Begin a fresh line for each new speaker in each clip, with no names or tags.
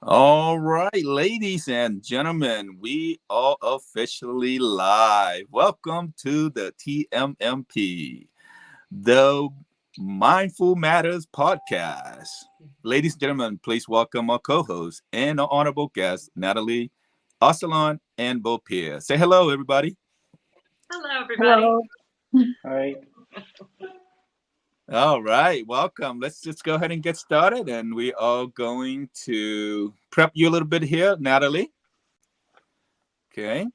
All right, ladies and gentlemen, we are officially live. Welcome to the TMMP, the Mindful Matters podcast. Ladies and gentlemen, please welcome our co-host and our honorable guests, Natalie, Arsalan, and Bopir. Say hello, everybody.
Hello, everybody.
Hello.
Hi.
All right, welcome. Let's just go ahead and get started, and we are going to prep you a little bit here, Natalie. Okay.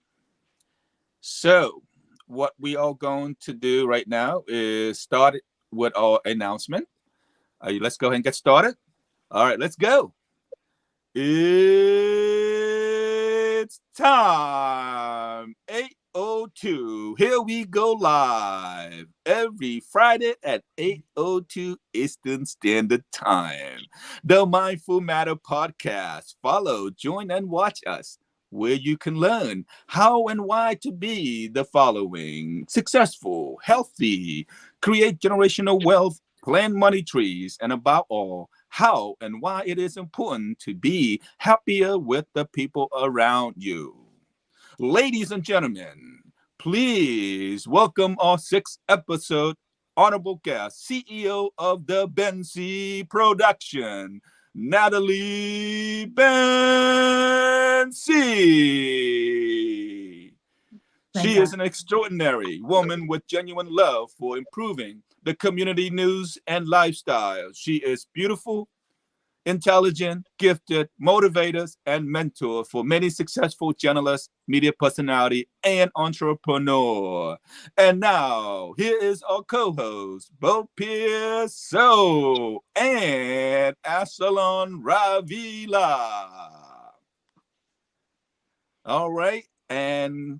So, what we are going to do right now is start with our announcement. Let's go ahead and get started. All right, let's go. It's time. 8:02. Here we go live every Friday at 8:02 Eastern Standard Time. The Mindful Matter podcast. Follow, join, and watch us, where you can learn how and why to be the following: successful, healthy, create generational wealth, plant money trees, and above all, how and why it is important to be happier with the people around you. Ladies and gentlemen, please welcome our sixth episode honorable guest, CEO of the BENCI Production, Natalie Bencivenga. She is an extraordinary woman with genuine love for improving the community news and lifestyle. She is beautiful, intelligent, gifted, motivators, and mentor for many successful journalists, media personality, and entrepreneur. And now, here is our co-host, Bo Pearso and Absalon Ravila. All right, and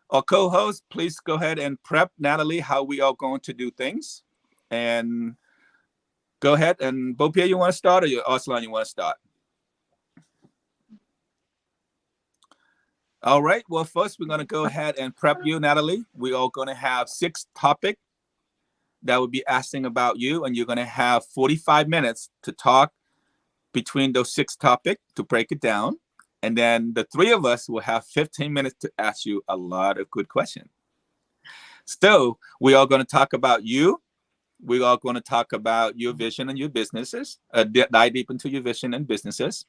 our co-host, please go ahead and prep Natalie how we are going to do things. And go ahead. And Bopia, you want to start, or Arslan, you want to start? All right. Well, first, we're going to go ahead and prep you, Natalie. We are going to have 6 topics that will be asking about you, and you're going to have 45 minutes to talk between those 6 topics to break it down. And then the 3 of us will have 15 minutes to ask you a lot of good questions. So we are going to talk about you. We are going to talk about your vision and your businesses, dive deep into your vision and businesses,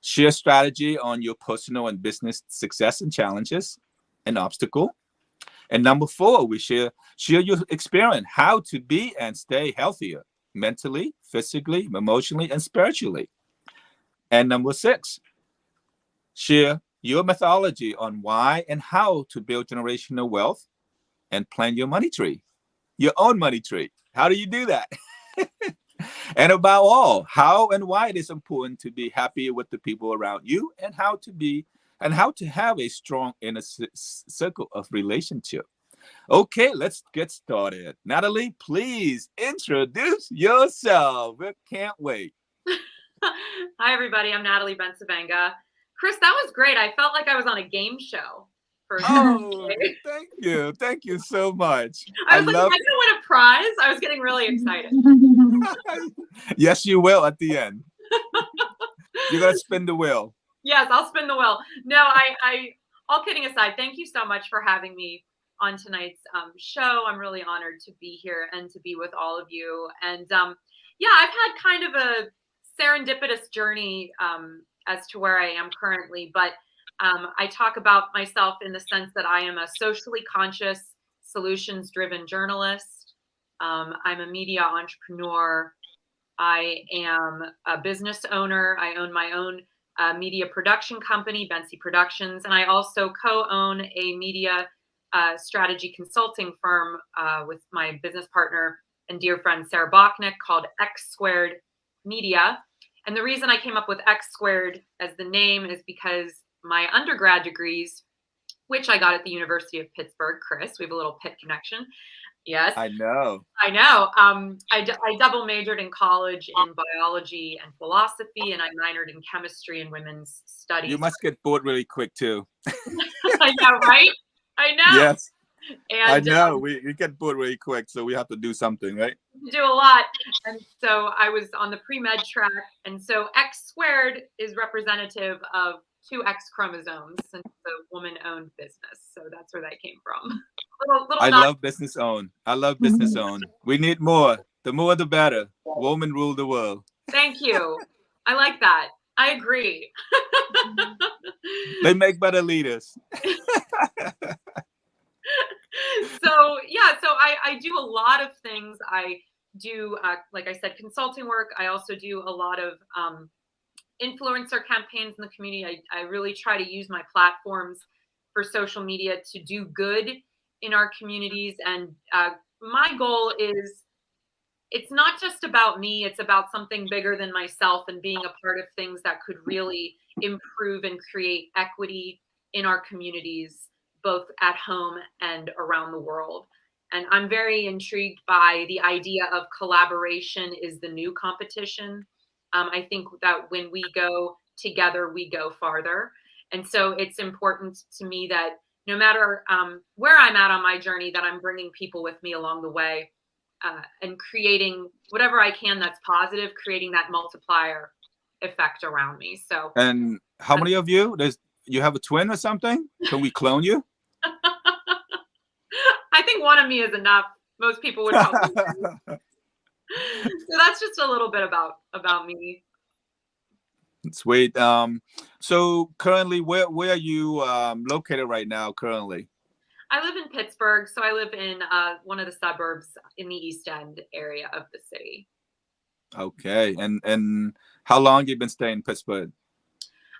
share strategy on your personal and business success and challenges and obstacle. And number 4, we share your experience, how to be and stay healthier mentally, physically, emotionally, and spiritually. And number 6, share your methodology on why and how to build generational wealth and plan your money tree, your own money tree. How do you do that? And above all, how and why it is important to be happy with the people around you, and how to have a strong inner circle of relationship. Okay, let's get started. Natalie, please introduce yourself. We can't wait.
Hi, everybody. I'm Natalie Bencivenga. Chris, that was great. I felt like I was on a game show.
Oh, thank you. Thank you so much.
I was like, am I going to win a prize? I was getting really excited.
Yes, you will at the end. You're going to spin the wheel.
Yes, I'll spin the wheel. No, I all kidding aside, thank you so much for having me on tonight's show. I'm really honored to be here and to be with all of you. And yeah, I've had kind of a serendipitous journey as to where I am currently, but I talk about myself in the sense that I am a socially conscious, solutions-driven journalist. I'm a media entrepreneur. I am a business owner. I own my own media production company, BENCI Productions, and I also co-own a media strategy consulting firm with my business partner and dear friend Sarah Bachnick called X Squared Media. And the reason I came up with X Squared as the name is because my undergrad degrees, which I got at the University of Pittsburgh, Chris, we have a little Pitt connection. Yes.
I know.
I double majored in college in biology and philosophy, and I minored in chemistry and women's studies.
You must get bored really quick too.
I know, right? I know.
Yes. I
And
know we get bored really quick, so we have to do something, right?
do a lot. And so I was on the pre-med track. And so X squared is representative of 2X chromosomes, since it's a woman-owned business. So that's where that came from.
I
Not.
love business owned. I love business owned. We need more. The more, the better. Women rule the world.
Thank you. I like that. I agree.
They make better leaders.
So yeah, so I do a lot of things. I do, like I said, consulting work. I also do a lot of influencer campaigns in the community. I really try to use my platforms for social media to do good in our communities. And my goal is, it's not just about me, it's about something bigger than myself, and being a part of things that could really improve and create equity in our communities, both at home and around the world. And I'm very intrigued by the idea of collaboration is the new competition. I think that when we go together, we go farther. And so it's important to me that no matter where I'm at on my journey, that I'm bringing people with me along the way, and creating whatever I can that's positive, creating that multiplier effect around me. So.
And how many of you? You have a twin or something? Can we clone you?
I think one of me is enough. Most people would probably. So that's just a little bit about me.
Sweet. So currently, where are you located right now? Currently,
I live in Pittsburgh, so I live in one of the suburbs in the East End area of the city.
Okay. And how long you been staying in Pittsburgh?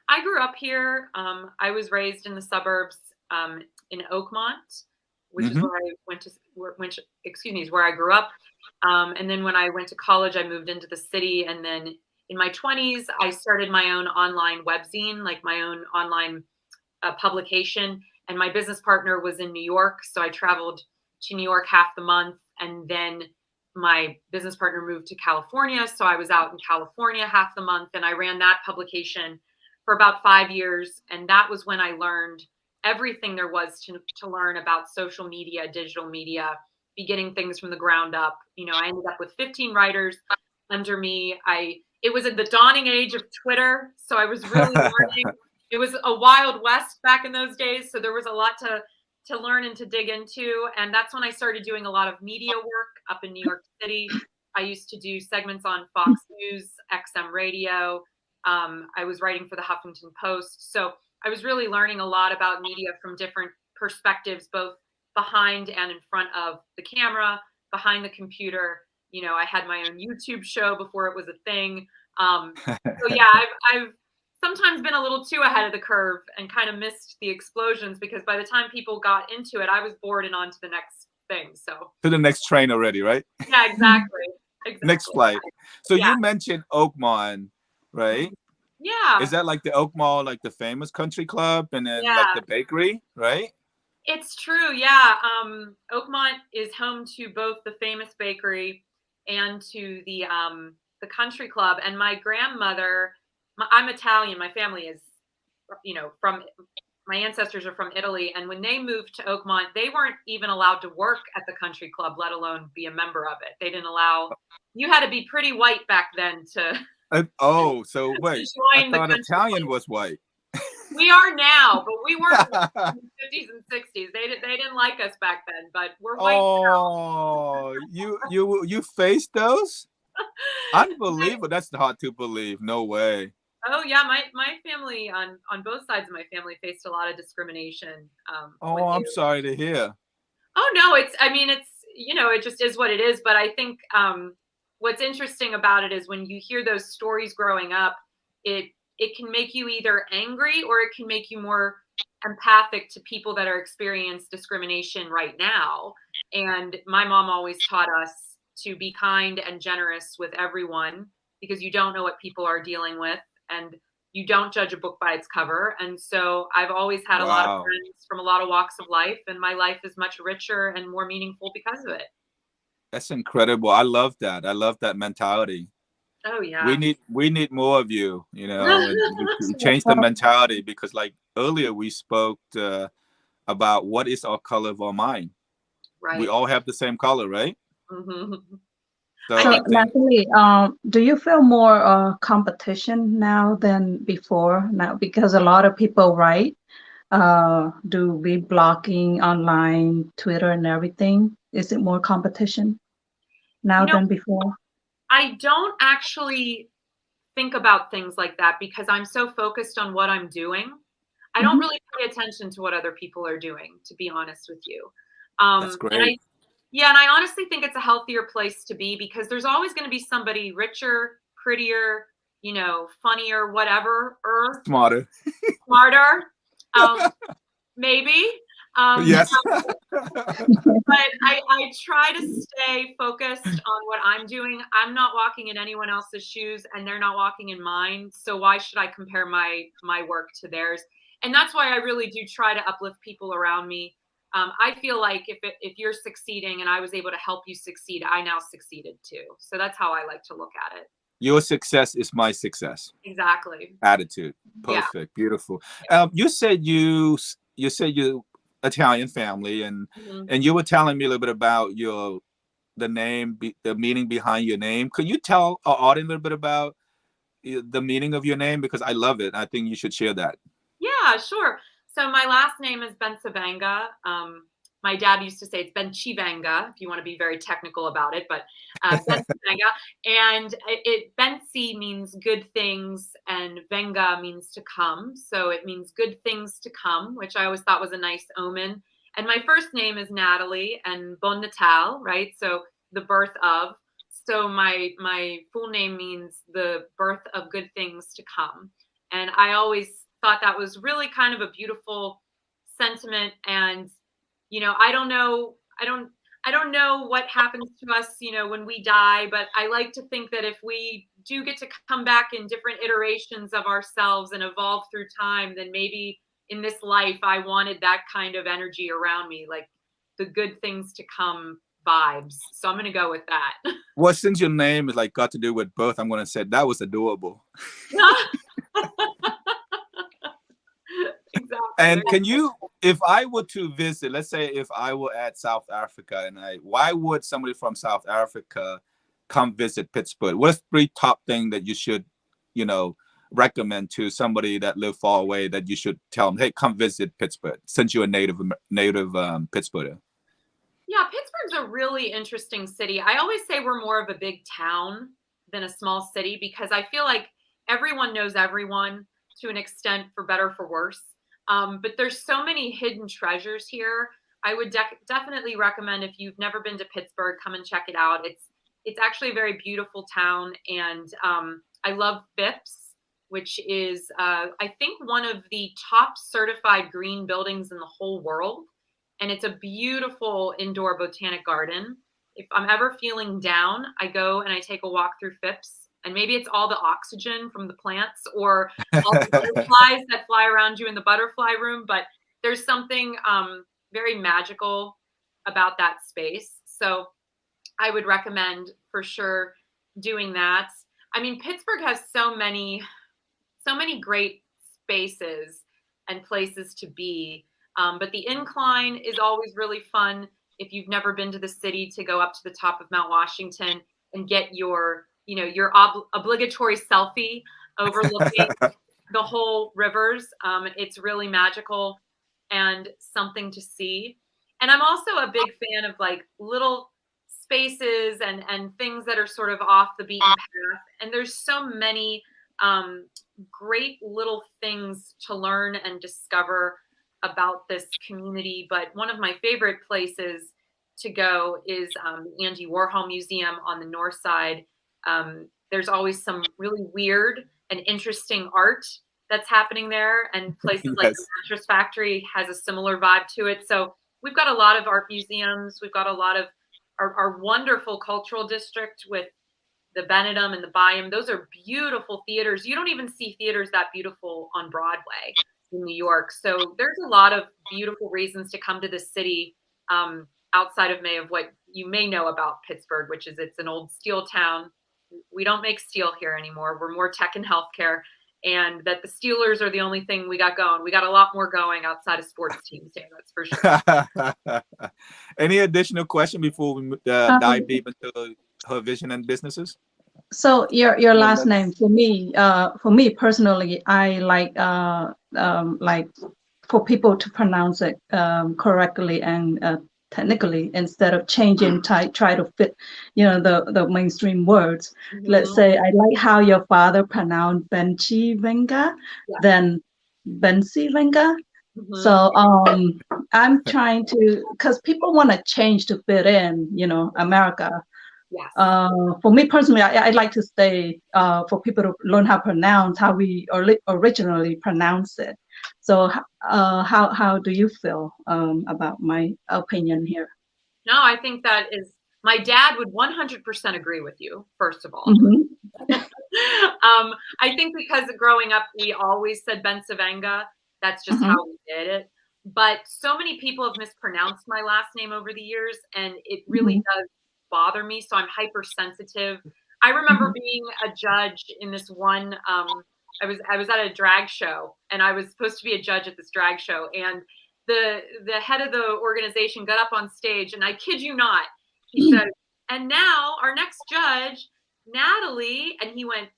I grew up here. I was raised in the suburbs in Oakmont, which is where I is where I grew up. And then when I went to college, I moved into the city. And then in my 20s, I started my own online webzine, like my own online publication. And my business partner was in New York. So I traveled to New York half the month. And then my business partner moved to California. So I was out in California half the month. And I ran that publication for about 5 years. And that was when I learned everything there was to learn about social media, digital media, beginning things from the ground up. You know, I ended up with 15 writers under me. It was at the dawning age of Twitter. So I was really learning. It was a wild west back in those days. So there was a lot to learn and to dig into. And that's when I started doing a lot of media work up in New York City. I used to do segments on Fox News, XM Radio. I was writing for the Huffington Post. So I was really learning a lot about media from different perspectives, both behind and in front of the camera, behind the computer. You know, I had my own YouTube show before it was a thing. So yeah, I've sometimes been a little too ahead of the curve and kind of missed the explosions, because by the time people got into it, I was bored and on to the next thing. So
to the next train already, right?
Yeah, exactly.
Next flight. So
yeah.
You mentioned Oakmont, right?
Yeah.
Is that like the Oakmont, like the famous country club, and then like the bakery, right?
It's true. Yeah. Oakmont is home to both the famous bakery and to the country club. And my grandmother, I'm Italian. My family is, you know, my ancestors are from Italy. And when they moved to Oakmont, they weren't even allowed to work at the country club, let alone be a member of it. They didn't allow, you had to be pretty white back then to.
So wait, I thought Italian was white.
We are now, but we weren't in the 50s and 60s. They didn't like us back then, but we're white now.
you faced those? Unbelievable. That's hard to believe. No way.
Oh yeah, my family on both sides of my family faced a lot of discrimination.
I'm sorry to hear.
Oh no, it's you know, it just is what it is. But I think what's interesting about it is when you hear those stories growing up, it can make you either angry or it can make you more empathic to people that are experiencing discrimination right now. And my mom always taught us to be kind and generous with everyone, because you don't know what people are dealing with, and you don't judge a book by its cover. And so I've always had a lot of friends from a lot of walks of life, and my life is much richer and more meaningful because of it.
That's incredible. I love that. I love that mentality.
Oh yeah.
We need more of you, you know, and change the mentality, because like earlier we spoke about what is our color of our mind, We
Right.
all have the same color, right?
Hmm.
So
I
So
I
think
think
Natalie, do you feel more competition now than before? Now, because a lot of people write, do be blocking online, Twitter, and everything. Is it more competition
you
now
know
than before?
I don't actually think about things like that because I'm so focused on what I'm doing. I don't
Hmm.
really pay attention to what other people are doing, to be honest with you.
that's
And
great.
I honestly think it's a healthier place to be because there's always going to be somebody richer, prettier, funnier, whatever, or
Smarter.
smarter, um, maybe.
Yes.
But I try to stay focused on what I'm doing. I'm not walking in anyone else's shoes and they're not walking in mine. So why should I compare my work to theirs? And that's why I really do try to uplift people around me. I feel like if you're succeeding and I was able to help you succeed, I now succeeded too. So that's how I like to look at it.
Your success is my success.
Exactly.
Attitude.
Yeah.
Perfect. Beautiful. You said you Italian family, and
Mhm.
you were telling me a little bit about the name, the meaning behind your name. Could you tell our audience a little bit about the meaning of your name? Because I love it. I think you should share that.
Yeah, sure. So my last name is Bencivenga. My dad used to say it's Bencivenga, if you want to be very technical about it, but Bencivenga. And Benci means good things, and Venga means to come. So it means good things to come, which I always thought was a nice omen. And my first name is Natalie, and Bon Natal, right? So the birth of. So my full name means the birth of good things to come. And I always thought that was really kind of a beautiful sentiment. And, I don't know what happens to us, when we die, but I like to think that if we do get to come back in different iterations of ourselves and evolve through time, then maybe in this life, I wanted that kind of energy around me, like the good things to come vibes. So I'm going to go with that.
Well, since your name is like got to do with birth, I'm gonna say that was adorable.
Exactly.
And can you, if I were to visit, let's say if I were at South Africa, and why would somebody from South Africa come visit Pittsburgh? What's three top thing that you should, you know, recommend to somebody that live far away that you should tell them, hey, come visit Pittsburgh, since you're a native Pittsburgher?
Yeah, Pittsburgh's a really interesting city. I always say we're more of a big town than a small city because I feel like everyone knows everyone to an extent, for better for worse. But there's so many hidden treasures here. I would definitely recommend, if you've never been to Pittsburgh, come and check it out. It's actually a very beautiful town, and I love Phipps, which is I think one of the top certified green buildings in the whole world, and it's a beautiful indoor botanic garden. If I'm ever feeling down, I go and I take a walk through Phipps, and maybe it's all the oxygen from the plants or all the butterflies that fly around you in the butterfly room, but there's something very magical about that space. So I would recommend for sure doing that. I mean, Pittsburgh has so many great spaces and places to be. But the incline is always really fun if you've never been to the city, to go up to the top of Mount Washington and get your obligatory selfie overlooking the whole rivers. It's really magical and something to see. And I'm also a big fan of like little spaces and things that are sort of off the beaten path. And there's so many great little things to learn and discover about this community. But one of my favorite places to go is the Andy Warhol Museum on the north side. There's always some really weird and interesting art that's happening there, and places like the
Yes.
Mattress Factory has a similar vibe to it. So we've got a lot of art museums. We've got a lot of our wonderful cultural district with the Benedum and the Byam. Those are beautiful theaters. You don't even see theaters that beautiful on Broadway in New York. So there's a lot of beautiful reasons to come to the city, outside of May of what you may know about Pittsburgh, which is it's an old steel town. We don't make steel here anymore. We're more tech and healthcare. and that the Steelers are the only thing we got going. We got a lot more going outside of sports teams here, that's for sure.
Any additional question before we dive deep into her vision and businesses?
So your last name for me personally, I like for people to pronounce it correctly and technically, instead of changing, try to fit, the mainstream words.
Mhm.
Let's say I like how your father pronounced Bencivenga,
Yeah.
then Bencivenga.
Mhm.
So I'm trying to, because people want to change to fit in, America.
Yes.
For me personally, I'd like to stay for people to learn how to pronounce how we originally pronounce it. So how do you feel about my opinion here?
No, I think that is, my dad would 100% agree with you, first of all.
Mm-hmm.
I think because growing up, we always said Bencivenga. That's just
Mm-hmm.
how we did it. But so many people have mispronounced my last name over the years, and it really does bother me. So I'm hypersensitive. I remember being a judge in this one. I was at a drag show, and I was supposed to be a judge at this drag show, and the head of the organization got up on stage, and I kid you not, he said, "And now our next judge, Natalie," and he went,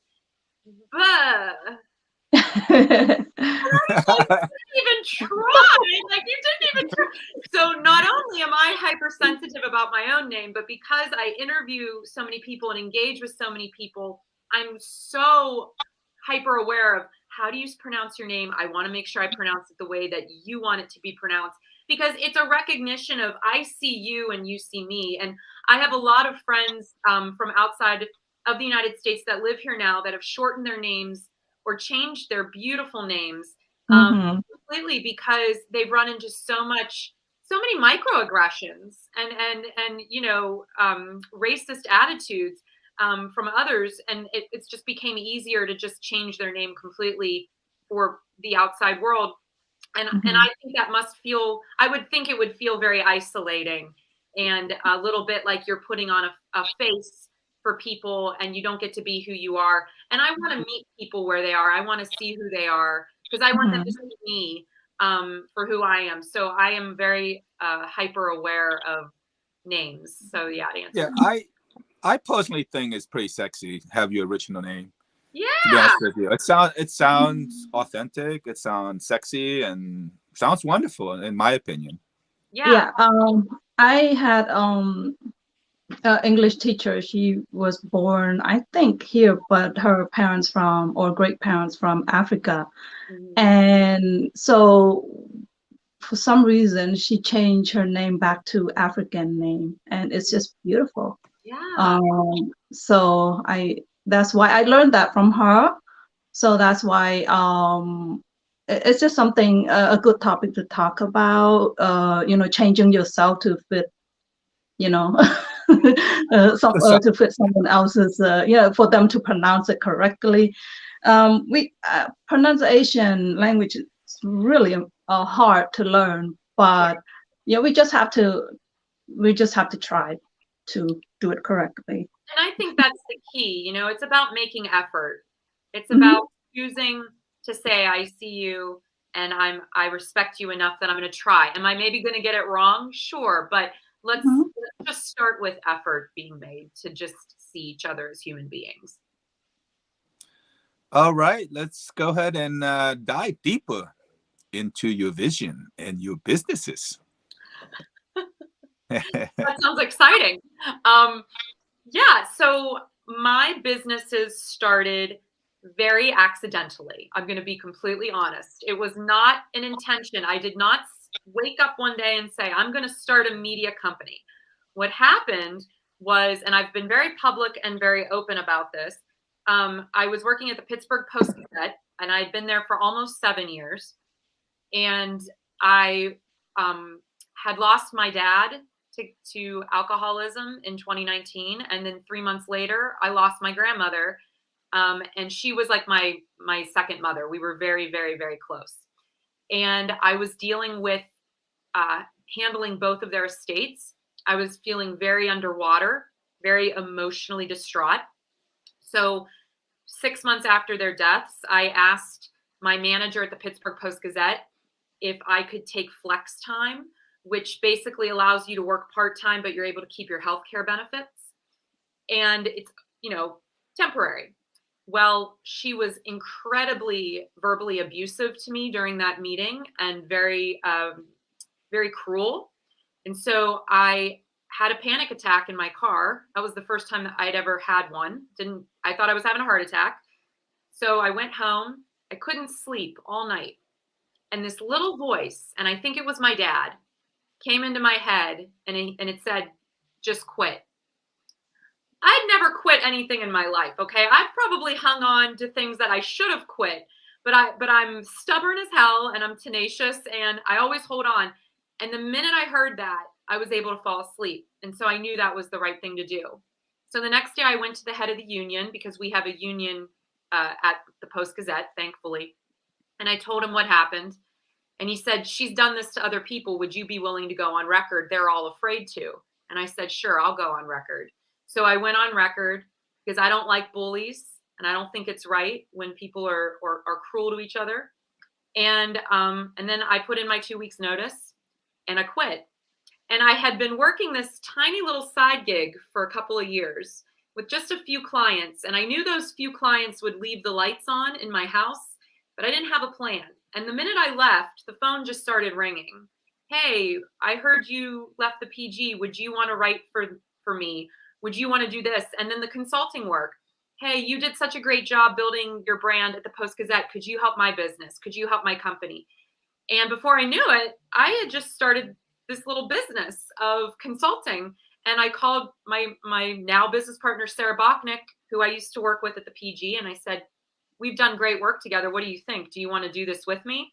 "Buh." Even try. Like, you didn't even try. So not only am I hypersensitive about my own name, but because I interview so many people and engage with so many people, I'm so hyper aware of how do you pronounce your name. I want to make sure I pronounce it the way that you want it to be pronounced, because it's a recognition of I see you and you see me. And I have a lot of friends from outside of the United States that live here now that have shortened their names or changed their beautiful names completely, because they've run into so many microaggressions and racist attitudes from others, and it's just became easier to just change their name completely for the outside world. And I think that I would think it would feel very isolating and a little bit like you're putting on a face for people and you don't get to be who you are. And I want to meet people where they are. I want to see who they are, because I want them to see me for who I am. So I am very hyper aware of names. So yeah, to answer.
Yeah, I personally think it's pretty sexy to have your original name.
Yeah.
To be honest with you, it sounds authentic. It sounds sexy and sounds wonderful, in my opinion.
Yeah.
I had English teacher. She was born, I think, here, but her parents or great parents from Africa. And so for some reason, she changed her name back to African name, and it's just beautiful.
Yeah.
So that's why I learned that from her. So that's why it's just something, a good topic to talk about, changing yourself to fit, to fit someone else's, for them to pronounce it correctly. Pronunciation language is really hard to learn, but we just have to try to do it correctly.
And I think that's the key. It's about making effort. It's about choosing to say, I see you and I respect you enough that I'm going to try. Am I maybe going to get it wrong? Sure. But let's just start with effort being made to just see each other as human beings.
All right, let's go ahead and dive deeper into your vision and your businesses.
That sounds exciting. Yeah, so my businesses started very accidentally. I'm going to be completely honest. It was not an intention. I did not wake up one day and say, I'm going to start a media company. What happened was, and I've been very public and very open about this, I was working at the Pittsburgh Post-Gazette, and I'd been there for almost 7 years. And I had lost my dad to alcoholism in 2019. And then 3 months later, I lost my grandmother. And she was like my second mother. We were very, very, very close. And I was dealing with handling both of their estates. I was feeling very underwater, very emotionally distraught. So 6 months after their deaths, I asked my manager at the Pittsburgh Post-Gazette if I could take flex time, which basically allows you to work part-time, but you're able to keep your healthcare benefits. And it's, temporary. Well, she was incredibly verbally abusive to me during that meeting and very, very cruel. And so I had a panic attack in my car. That was the first time that I'd ever had one. I thought I was having a heart attack. So I went home. I couldn't sleep all night. And this little voice, and I think it was my dad, came into my head and it said, just quit. I'd never quit anything in my life. Okay. I've probably hung on to things that I should have quit, but I'm stubborn as hell and I'm tenacious and I always hold on. And the minute I heard that, I was able to fall asleep. And so I knew that was the right thing to do. So the next day I went to the head of the union because we have a union at the Post-Gazette, thankfully. And I told him what happened. And he said, she's done this to other people. Would you be willing to go on record? They're all afraid to. And I said, sure, I'll go on record. So I went on record because I don't like bullies. And I don't think it's right when people are cruel to each other. And then I put in my 2 weeks notice and I quit. And I had been working this tiny little side gig for a couple of years with just a few clients. And I knew those few clients would leave the lights on in my house, but I didn't have a plan. And the minute I left, the phone just started ringing. Hey, I heard you left the PG. Would you want to write for me? Would you want to do this? And then the consulting work. Hey, you did such a great job building your brand at the Post-Gazette. Could you help my business? Could you help my company? And before I knew it, I had just started this little business of consulting. And I called my now business partner, Sarah Bachnick, who I used to work with at the PG. And I said, we've done great work together. What do you think? Do you want to do this with me?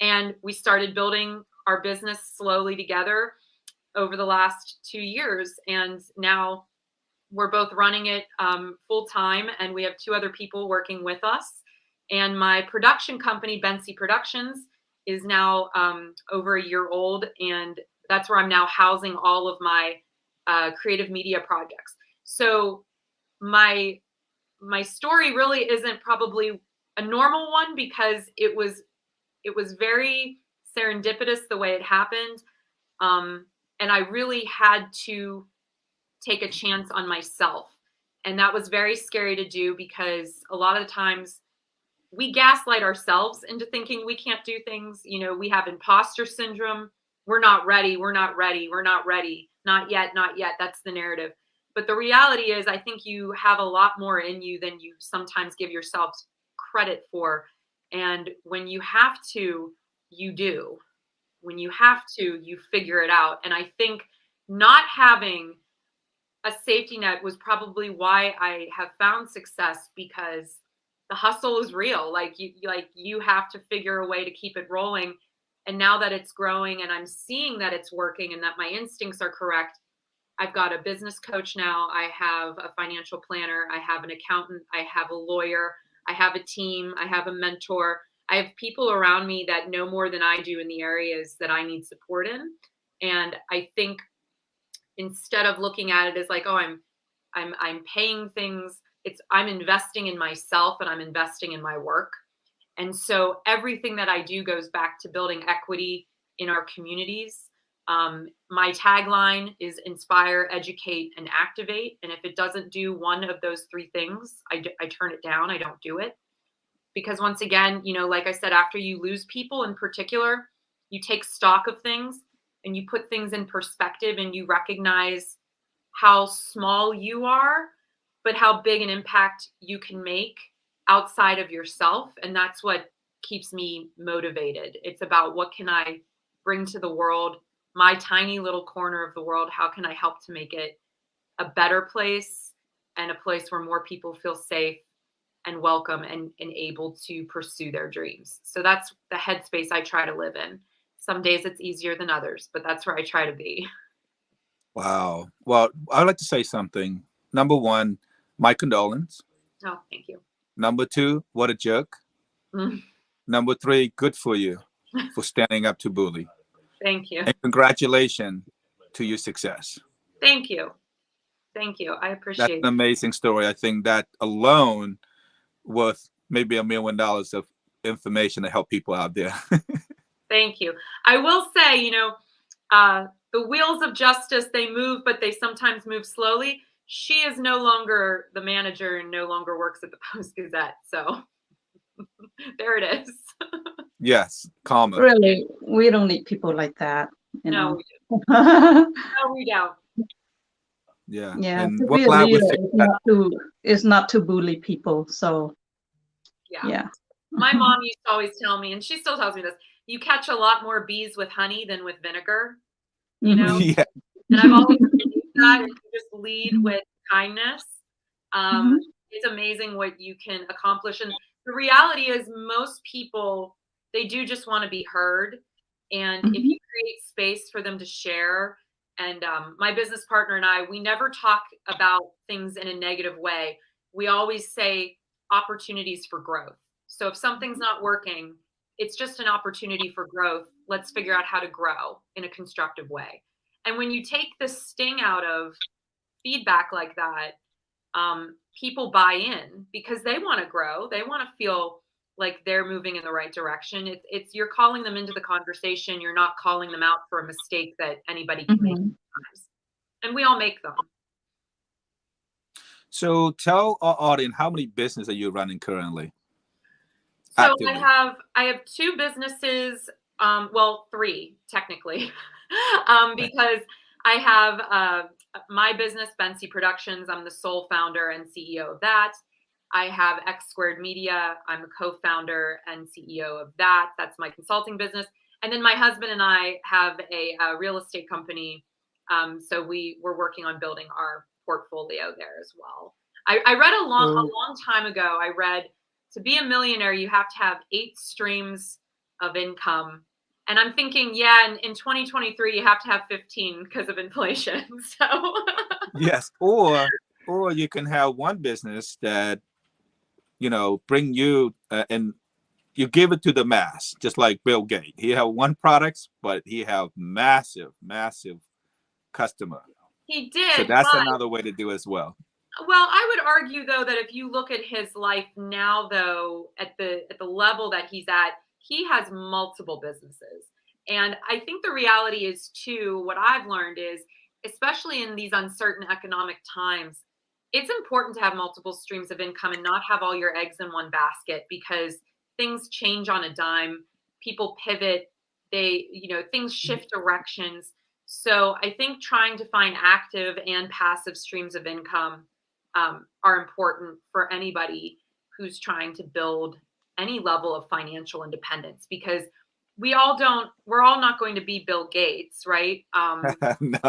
And we started building our business slowly together over the last 2 years. And now we're both running it full time. And we have 2 other people working with us. And my production company, BENCI Productions, is now over a year old. And that's where I'm now housing all of my creative media projects. So my story really isn't probably a normal one because it was very serendipitous the way it happened. And I really had to take a chance on myself. And that was very scary to do because a lot of the times we gaslight ourselves into thinking we can't do things. We have imposter syndrome. We're not ready. We're not ready. We're not ready. Not yet. Not yet. That's the narrative. But the reality is I think you have a lot more in you than you sometimes give yourselves credit for. And when you have to, you do. When you have to, you figure it out. And I think not having a safety net was probably why I have found success, because the hustle is real. You have to figure a way to keep it rolling. And now that it's growing and I'm seeing that it's working and that my instincts are correct, I've got a business coach now. I have a financial planner. I have an accountant. I have a lawyer. I have a team. I have a mentor. I have people around me that know more than I do in the areas that I need support in. And I think instead of looking at it as like, oh, I'm paying things, I'm investing in myself and I'm investing in my work. And so everything that I do goes back to building equity in our communities. My tagline is inspire, educate, and activate. And if it doesn't do one of those 3 things, I turn it down. I don't do it. Because once again, like I said, after you lose people in particular, you take stock of things and you put things in perspective and you recognize how small you are, but how big an impact you can make outside of yourself. And that's what keeps me motivated. It's about what can I bring to the world, my tiny little corner of the world. How can I help to make it a better place and a place where more people feel safe and welcome and able to pursue their dreams. So that's the headspace I try to live in. Some days it's easier than others, but that's where I try to be.
Wow. Well, I'd like to say something. Number 1, my condolence.
Oh, thank you.
Number 2, what a jerk. Number 3, good for you for standing up to bully.
Thank you.
And congratulations to your success.
Thank you. Thank you. I appreciate it.
That's an amazing story. I think that alone worth maybe $1 million of information to help people out there.
Thank you. I will say, you know, the wheels of justice, they move, but they sometimes move slowly. She is no longer the manager and no longer works at the Post-Gazette. So there it is.
Yes, karma.
Really, we don't need people like that, you
No,
know.
we don't. No, we don't.
Yeah.
Yeah,
And
to
we're
be a
glad we
leader
fixed that.
is not to bully people. So
Yeah.
yeah.
My mom used to always tell me, and she still tells me this, you catch a lot more bees with honey than with vinegar, you know?
Yeah.
And I've always believed that if you just lead with kindness,
Mhm.
it's amazing what you can accomplish. And the reality is most people, they do just want to be heard. And if
Mhm.
you create space for them to share, and my business partner and I, we never talk about things in a negative way. We always say opportunities for growth. So if something's not working, it's just an opportunity for growth. Let's figure out how to grow in a constructive way. And when you take the sting out of feedback like that, people buy in because they want to grow. They want to feel like they're moving in the right direction. It's you're calling them into the conversation. You're not calling them out for a mistake that anybody can make
Mhm.
sometimes. And we all make them.
So tell our audience, how many businesses are you running currently?
So
Actively.
I have two businesses, well, three technically, because I have my business, BENCI Productions. I'm the sole founder and CEO of that. I have X Squared Media. I'm a co-founder and CEO of that. That's my consulting business. And then my husband and I have a real estate company. So we're working on building our portfolio there as well. I read a long time ago, I read, to be a millionaire, you have to have 8 streams of income. And I'm thinking, yeah, in 2023, you have to have 15 because of inflation. So
Yes. Or you can have one business that, you know, bring you and you give it to the mass, just like Bill Gates. He have one product, but he have massive customer.
he
So
did,
that's
but
another way to do it as well.
well, I would argue though that if you look at his life now, though, at the level that he's at, he has multiple businesses. And I think the reality is too, what I've learned is, especially in these uncertain economic times, it's important to have multiple streams of income and not have all your eggs in one basket because things change on a dime, people pivot, they, you know, things shift directions. So I think trying to find active and passive streams of income are important for anybody who's trying to build any level of financial independence because we're all not going to be Bill Gates, right?
No.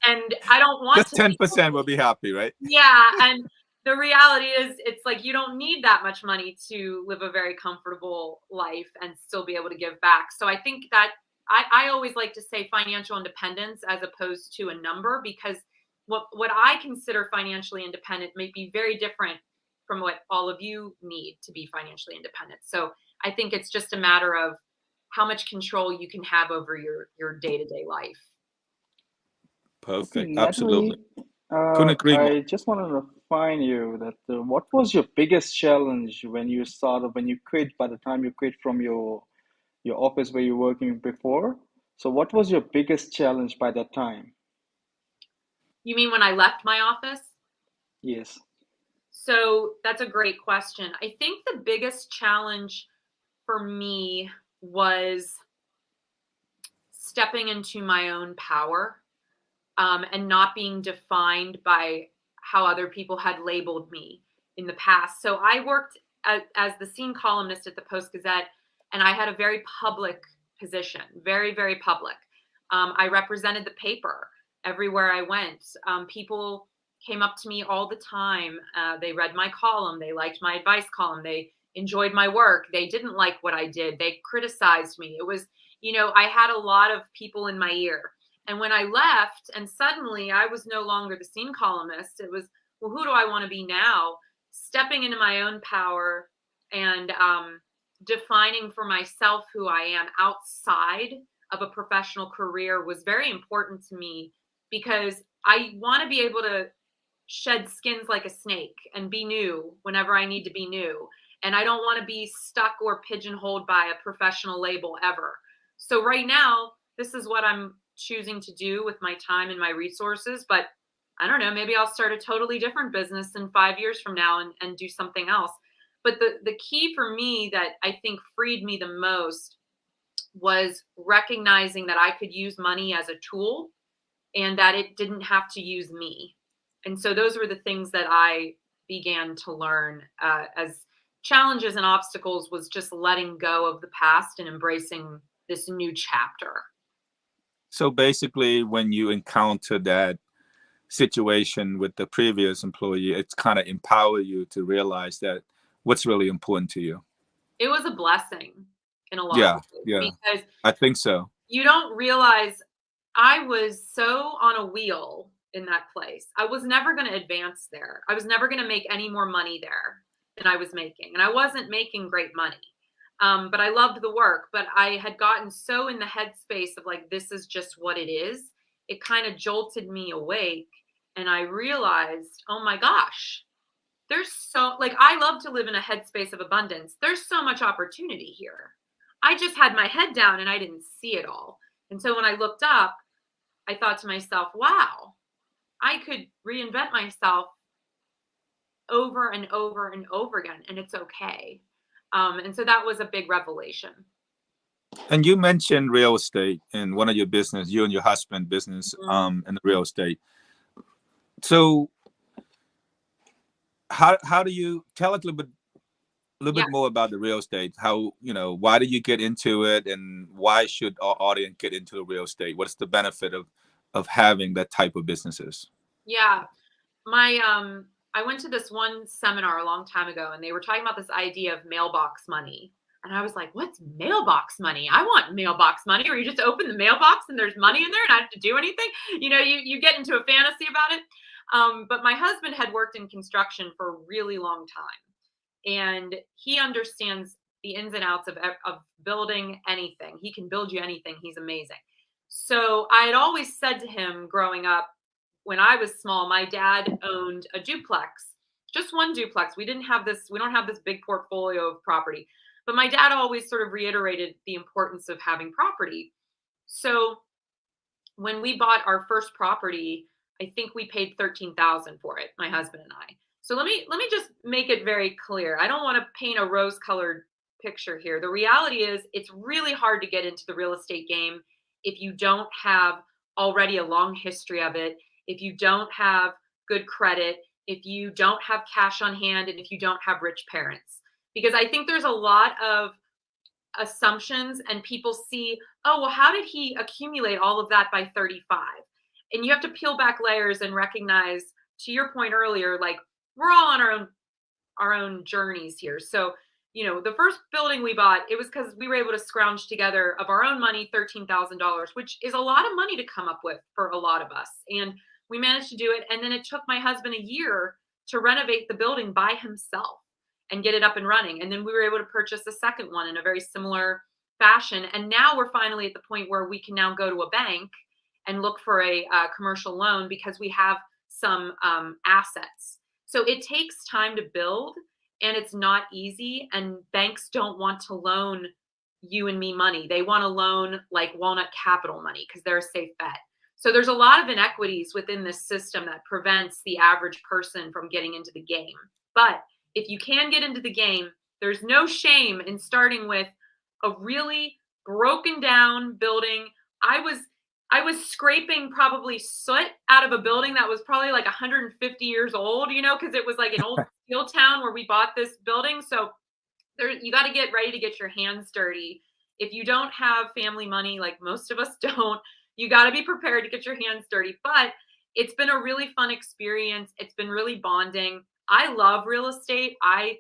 And I don't want
Just
to be.
10% will be happy, right?
Yeah, and the reality is it's like you don't need that much money to live a very comfortable life and still be able to give back. So I think that I always like to say financial independence as opposed to a number because what I consider financially independent may be very different from what all of you need to be financially independent. So I think it's just a matter of how much control you can have over your day-to-day life.
Perfect. Absolutely.
Natalie,
Couldn't agree more.
I just wanted to find you that what was your biggest challenge when you started, when you quit, by the time you quit from your office where you were working before? So what was your biggest challenge by that time?
You mean when I left my office?
Yes.
So that's a great question. I think the biggest challenge for me was stepping into my own power and not being defined by how other people had labeled me in the past. So I worked as the scene columnist at the Post-Gazette, and I had a very public position, very, very public. I represented the paper everywhere I went. People came up to me all the time. They read my column. They liked my advice column. They enjoyed my work. They didn't like what I did. They criticized me. It was, you know, I had a lot of people in my ear. And when I left and suddenly I was no longer the scene columnist, it was, well, who do I want to be now? Stepping into my own power and defining for myself who I am outside of a professional career was very important to me because I want to be able to shed skins like a snake and be new whenever I need to be new. And I don't want to be stuck or pigeonholed by a professional label ever. So right now, this is what I'm choosing to do with my time and my resources. But I don't know, maybe I'll start a totally different business in 5 years from now and do something else. But the key for me that I think freed me the most was recognizing that I could use money as a tool and that it didn't have to use me. And so those were the things that I began to learn as challenges and obstacles, was just letting go of the past and embracing this new chapter.
So basically, when you encounter that situation with the previous employee, it's kind of empower you to realize that what's really important to you.
It was a blessing in a lot
Yeah,
of ways,
yeah,
because
I think so.
you don't realize I was so on a wheel in that place. I was never going to advance there. I was never going to make any more money there than I was making. And I wasn't making great money. But I loved the work. But I had gotten so in the headspace of like, this is just what it is. It kind of jolted me awake. And I realized, oh my gosh, there's so, like, I love to live in a headspace of abundance. There's so much opportunity here. I just had my head down and I didn't see it all. And so when I looked up, I thought to myself, wow, I could reinvent myself over and over and over again, and it's okay. And so that was a big revelation.
And you mentioned real estate in one of your business, you and your husband business, in the real estate. So how do you tell us a little bit more about the real estate? How, why did you get into it, and why should our audience get into the real estate? What's the benefit of having that type of businesses?
Yeah. I went to this one seminar a long time ago, and they were talking about this idea of mailbox money. And I was like, what's mailbox money? I want mailbox money, where you just open the mailbox and there's money in there and I don't have to do anything. You get into a fantasy about it. But my husband had worked in construction for a really long time, and he understands the ins and outs of building anything. He can build you anything. He's amazing. So I had always said to him growing up, when I was small, my dad owned a duplex, just one duplex. We don't have this big portfolio of property, but my dad always sort of reiterated the importance of having property. So when we bought our first property, I think we paid $13,000 for it, my husband and I. So let me just make it very clear. I don't want to paint a rose-colored picture here. The reality is, it's really hard to get into the real estate game if you don't have already a long history of it, if you don't have good credit, if you don't have cash on hand, and if you don't have rich parents. Because I think there's a lot of assumptions, and people see, oh, well, how did he accumulate all of that by 35? And you have to peel back layers and recognize, to your point earlier, like, we're all on our own journeys here. So, the first building we bought, it was because we were able to scrounge together of our own money $13,000, which is a lot of money to come up with for a lot of us. And we managed to do it. And then it took my husband a year to renovate the building by himself and get it up and running. And then we were able to purchase a second one in a very similar fashion. And now we're finally at the point where we can now go to a bank and look for a commercial loan, because we have some assets. So it takes time to build, and it's not easy. And banks don't want to loan you and me money. They want to loan like Walnut Capital money, because they're a safe bet. So there's a lot of inequities within this system that prevents the average person from getting into the game. But if you can get into the game, there's no shame in starting with a really broken down building. I was scraping probably soot out of a building that was probably like 150 years old, because it was like an old steel town where we bought this building. So you got to get ready to get your hands dirty. If you don't have family money, like most of us don't, you got to be prepared to get your hands dirty. But it's been a really fun experience. It's been really bonding. I love real estate. I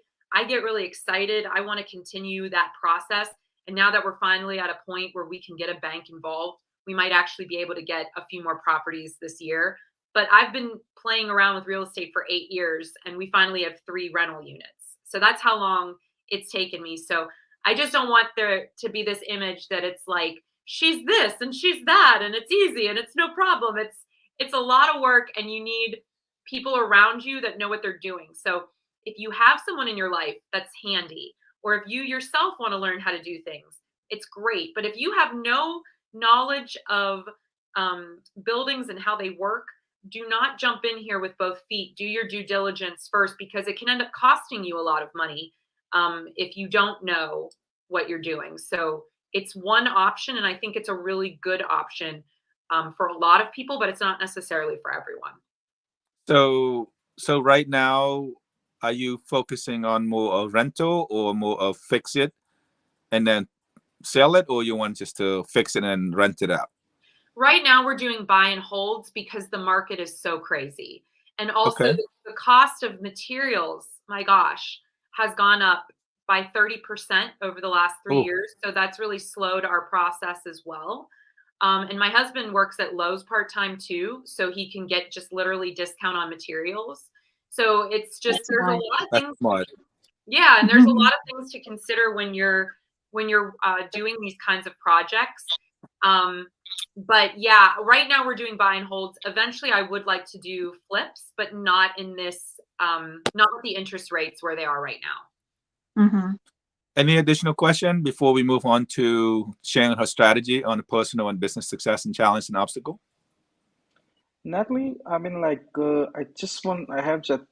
get really excited. I want to continue that process. And now that we're finally at a point where we can get a bank involved, we might actually be able to get a few more properties this year. But I've been playing around with real estate for 8 years, and we finally have 3 rental units. So that's how long it's taken me. So I just don't want there to be this image that it's like, she's this and she's that, and it's easy and it's no problem. It's a lot of work, and you need people around you that know what they're doing. So if you have someone in your life that's handy, or if you yourself want to learn how to do things, it's great. But if you have no knowledge of buildings and how they work, do not jump in here with both feet. Do your due diligence first, because it can end up costing you a lot of money if you don't know what you're doing. So it's one option, and I think it's a really good option for a lot of people, but it's not necessarily for everyone.
So right now, are you focusing on more of rental or more of fix it and then sell it, or you want just to fix it and rent it out?
Right now we're doing buy and holds because the market is so crazy. And also
Okay.
the cost of materials, my gosh, has gone up by 30% over the last 3
Oh.
years. So that's really slowed our process as well. And my husband works at Lowe's part-time too, so he can get just literally discount on materials. So it's just,
That's
there's a
nice.
lot of
That's
things.
smart.
Yeah, and there's a lot of things to consider when you're doing these kinds of projects. But yeah, right now we're doing buy and holds. Eventually I would like to do flips, but not in this, not with the interest rates where they are right now.
Mm-hmm.
Any additional question before we move on to sharing her strategy on the personal and business success and challenge and obstacle?
Natalie, I mean, like, I have just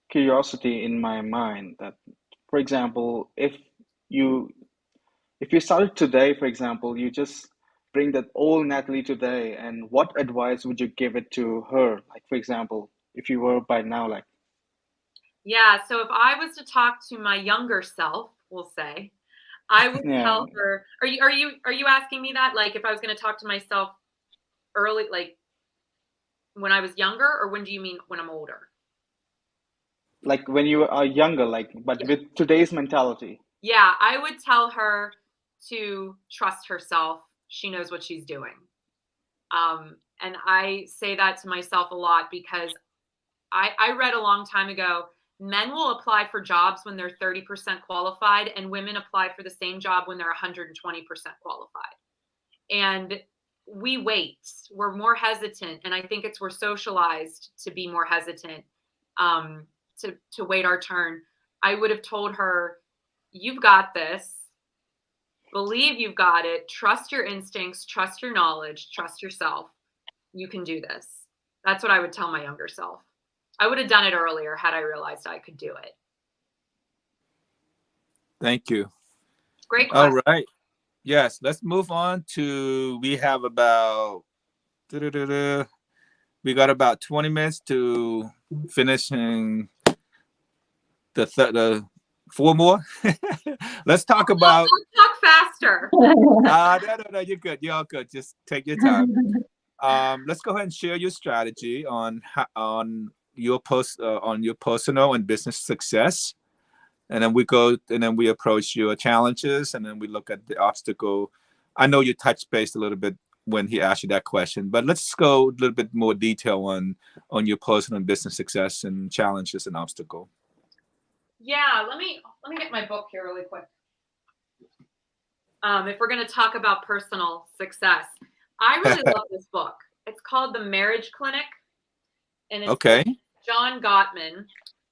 curiosity in my mind that, for example, you if you started today, for example, you just bring that old Natalie today, and what advice would you give it to her? Like, for example, if you were by now, like,
Yeah, so if I was to talk to my younger self, we'll say, I would
yeah,
tell her, are you asking me that? Like if I was going to talk to myself early, like when I was younger, or when do you mean when I'm older?
like when you are younger, like, but
Yeah.
with today's mentality.
Yeah, I would tell her to trust herself. She knows what she's doing. And I say that to myself a lot because I read a long time ago, men will apply for jobs when they're 30% qualified, and women apply for the same job when they're 120% qualified. And we wait. We're more hesitant, and I think we're socialized to be more hesitant, to wait our turn. I would have told her, you've got this. Believe you've got it. Trust your instincts, trust your knowledge, trust yourself. You can do this. That's what I would tell my younger self. I would have done it earlier had I realized I could do it.
Thank you.
Great question.
All right. Yes, let's move on to, we have about, we got about 20 minutes to finishing the 4 more. Let's talk about.
Talk faster.
No, you're good. You're all good. Just take your time. Let's go ahead and share your strategy on your personal and business success, and then we approach your challenges, and then we look at the obstacle. I know you touched base a little bit when he asked you that question, but let's go a little bit more detail on your personal and business success and challenges and obstacle.
Yeah, let me get my book here really quick. If we're going to talk about personal success, I really love this book. It's called The Marriage Clinic, and it's
Okay.
John Gottman.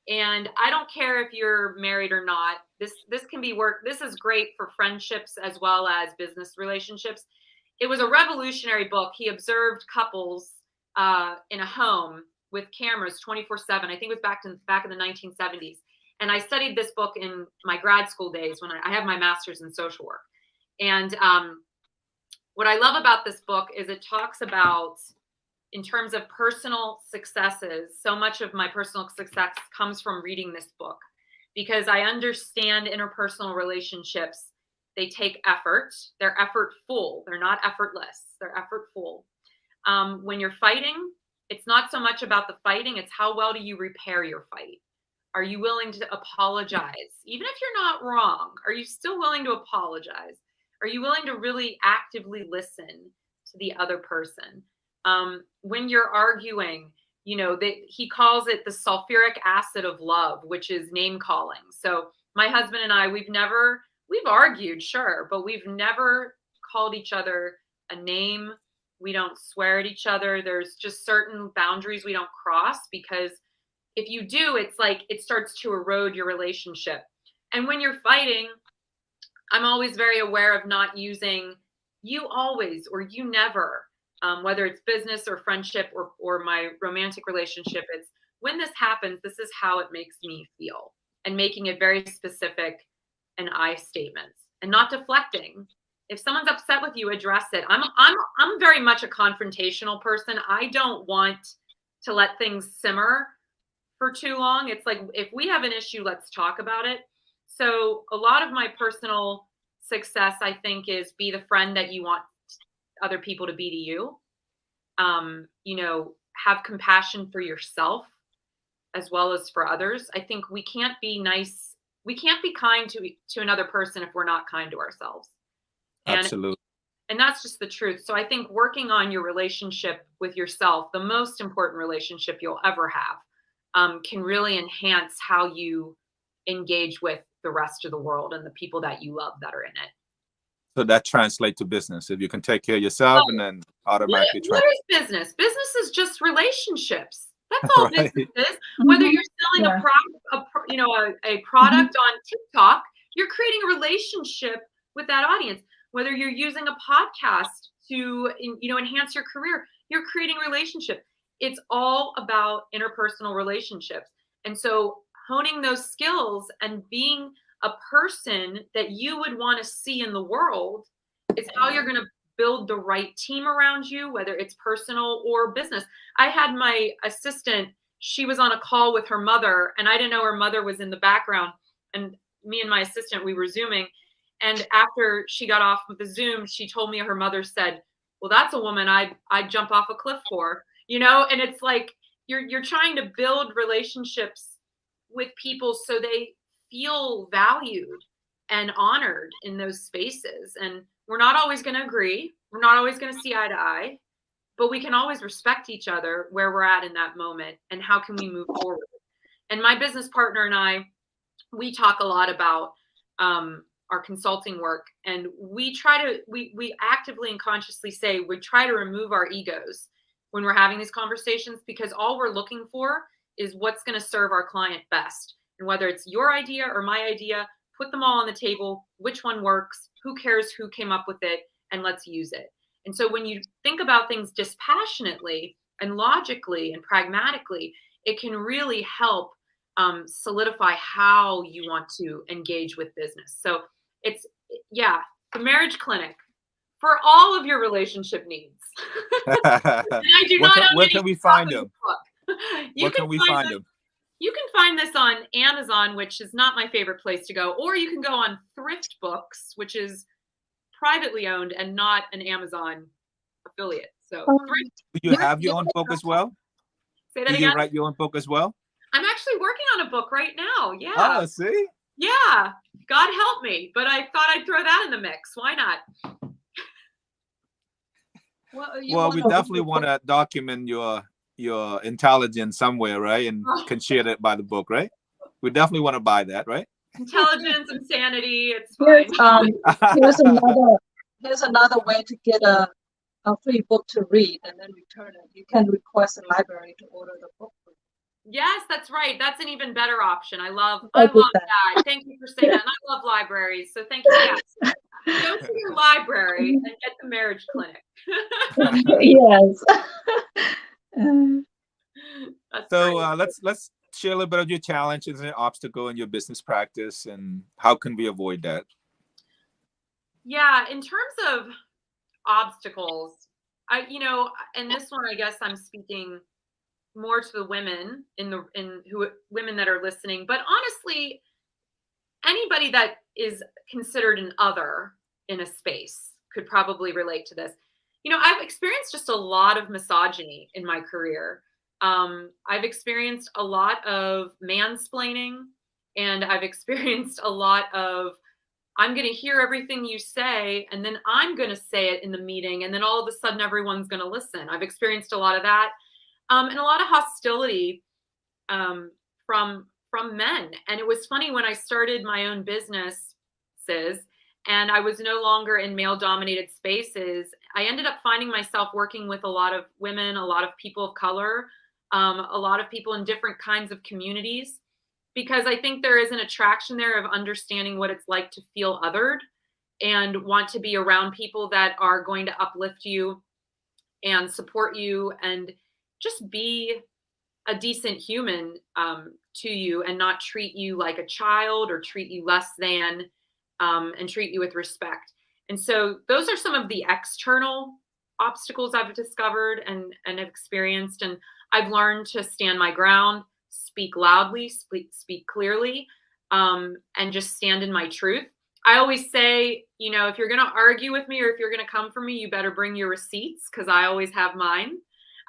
And I don't care if you're married or not. This can be work. This is great for friendships as well as business relationships. It was a revolutionary book. He observed couples in a home with cameras 24/7. I think it was back in the 1970s. And I studied this book in my grad school days when I have my master's in social work. And what I love about this book is it talks about, in terms of personal successes, so much of my personal success comes from reading this book, because I understand interpersonal relationships. They take effort. They're effortful. They're not effortless. They're effortful. When you're fighting, it's not so much about the fighting. It's how well do you repair your fight? Are you willing to apologize? Even if you're not wrong, are you still willing to apologize? Are you willing to really actively listen to the other person? When you're arguing, he calls it the sulfuric acid of love, which is name calling. So my husband and I, we've argued, sure, but we've never called each other a name. We don't swear at each other. There's just certain boundaries we don't cross, because if you do, it's like it starts to erode your relationship. And when you're fighting, I'm always very aware of not using you always or you never, whether it's business or friendship or my romantic relationship. It's when this happens, this is how it makes me feel, and making it very specific and I statements and not deflecting. If someone's upset with you, address it. I'm very much a confrontational person. I don't want to let things simmer for too long. It's like, if we have an issue, let's talk about it. So a lot of my personal success, I think, is be the friend that you want other people to be to you. You know, have compassion for yourself as well as for others. I think we can't be nice. We can't be kind to another person if we're not kind to ourselves.
Absolutely.
And that's just the truth. So I think working on your relationship with yourself, the most important relationship you'll ever have, can really enhance how you engage with the rest of the world and the people that you love that are in it.
So that translates to business. If you can take care of yourself, and then automatically
what is business? Business is just relationships. That's all
Right.
business is. Whether you're selling a product on TikTok, you're creating a relationship with that audience. Whether you're using a podcast to enhance your career, you're creating a relationship. It's all about interpersonal relationships. And so honing those skills and being a person that you would want to see in the world is how you're going to build the right team around you, whether it's personal or business. I had my assistant, she was on a call with her mother, and I didn't know her mother was in the background. And me and my assistant, we were Zooming. And after she got off with the Zoom, she told me her mother said, well, that's a woman I'd jump off a cliff for, and it's like you're trying to build relationships with people so they feel valued and honored in those spaces. And we're not always going to agree. We're not always going to see eye to eye, but we can always respect each other where we're at in that moment and how can we move forward. And my business partner and I, we talk a lot about our consulting work, and we actively and consciously say we try to remove our egos when we're having these conversations, because all we're looking for is what's going to serve our client best. And whether it's your idea or my idea, put them all on the table. Which one works? Who cares who came up with it? And let's use it. And so when you think about things dispassionately and logically and pragmatically, it can really help solidify how you want to engage with business. So it's, the marriage clinic for all of your relationship needs. I do
where can we find them?
You can find this on Amazon, which is not my favorite place to go, or you can go on Thrift Books, which is privately owned and not an Amazon affiliate. So
do you have your own book as well?
Say that again?
Do you write your own book as well?
I'm actually working on a book right now. Yeah.
Oh, see?
Yeah. God help me. But I thought I'd throw that in the mix. Why not?
Well, we definitely want to document your intelligence somewhere, right? And can share that by the book, right? We definitely want to buy that, right?
Intelligence, insanity, it's fine.
Here's another way to get a free book to read and then return it. You can request a library to order the book.
Yes, that's right. That's an even better option. I love that. Thank you for saying that. And I love libraries. So thank you. Yes. Go to your library and get the marriage clinic.
Yes.
So let's share a little bit of your challenges and obstacle in your business practice, and how can we avoid that?
Yeah, in terms of obstacles, and this one, I guess I'm speaking more to the women women that are listening, but honestly, anybody that is considered an other in a space could probably relate to this. I've experienced just a lot of misogyny in my career. I've experienced a lot of mansplaining, and I've experienced a lot of, I'm going to hear everything you say, and then I'm going to say it in the meeting, and then all of a sudden everyone's going to listen. I've experienced a lot of that, and a lot of hostility from men. And it was funny when I started my own businesses and I was no longer in male dominated spaces, I ended up finding myself working with a lot of women, a lot of people of color, a lot of people in different kinds of communities, because I think there is an attraction there of understanding what it's like to feel othered and want to be around people that are going to uplift you and support you and just be a decent human to you, and not treat you like a child or treat you less than, and treat you with respect. And so those are some of the external obstacles I've discovered and have experienced. And I've learned to stand my ground, speak loudly, speak clearly, and just stand in my truth. I always say, if you're going to argue with me or if you're going to come for me, you better bring your receipts, because I always have mine.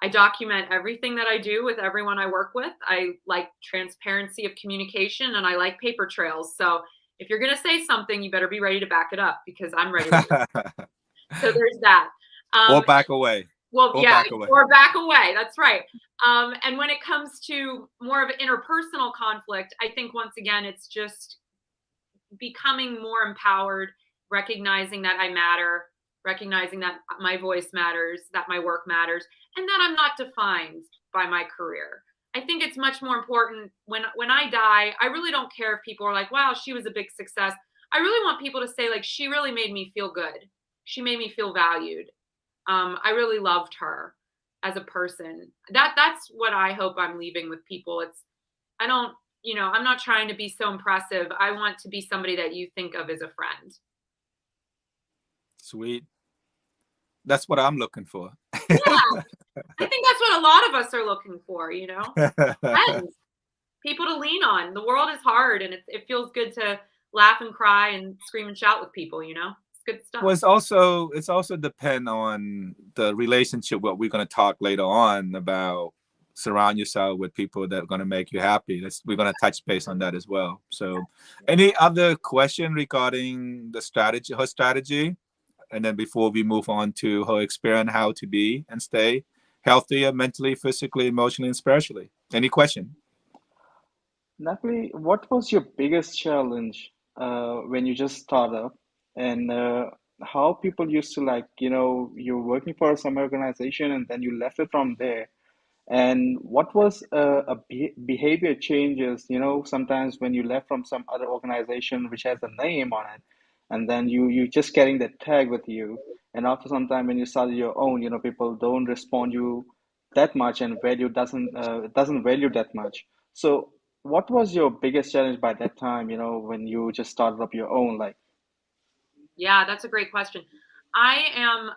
I document everything that I do with everyone I work with. I like transparency of communication, and I like paper trails. So if you're going to say something, you better be ready to back it up, because I'm ready to. So there's that.
Or back away.
Well,
or
yeah,
back away.
or back away. That's right. And when it comes to more of an interpersonal conflict, I think once again, it's just becoming more empowered, recognizing that I matter, recognizing that my voice matters, that my work matters, and that I'm not defined by my career. I think it's much more important when I die. I really don't care if people are like, wow, she was a big success. I really want people to say, like, she really made me feel good. She made me feel valued. I really loved her as a person. That's what I hope I'm leaving with people. I'm not trying to be so impressive. I want to be somebody that you think of as a friend.
Sweet. That's what I'm looking for.
Yeah. I think that's what a lot of us are looking for, friends, people to lean on. The world is hard, and it feels good to laugh and cry and scream and shout with people, It's good stuff.
Well, it's also depend on the relationship, what we're going to talk later on about. Surround yourself with people that are going to make you happy. We're going to touch base on that as well. So any other question regarding her strategy? And then before we move on to her experience, how to be and stay healthier mentally, physically, emotionally, and spiritually. Any question?
Natalie, what was your biggest challenge when you just started up, and how people used to, like, you're working for some organization and then you left it from there, and what was behavior changes, sometimes when you left from some other organization which has a name on it, and then you just carrying that tag with you, and after some time when you started your own, people don't respond you that much, and doesn't value that much. So what was your biggest challenge by that time, when you just started up your own, like?
Yeah, that's a great question. I am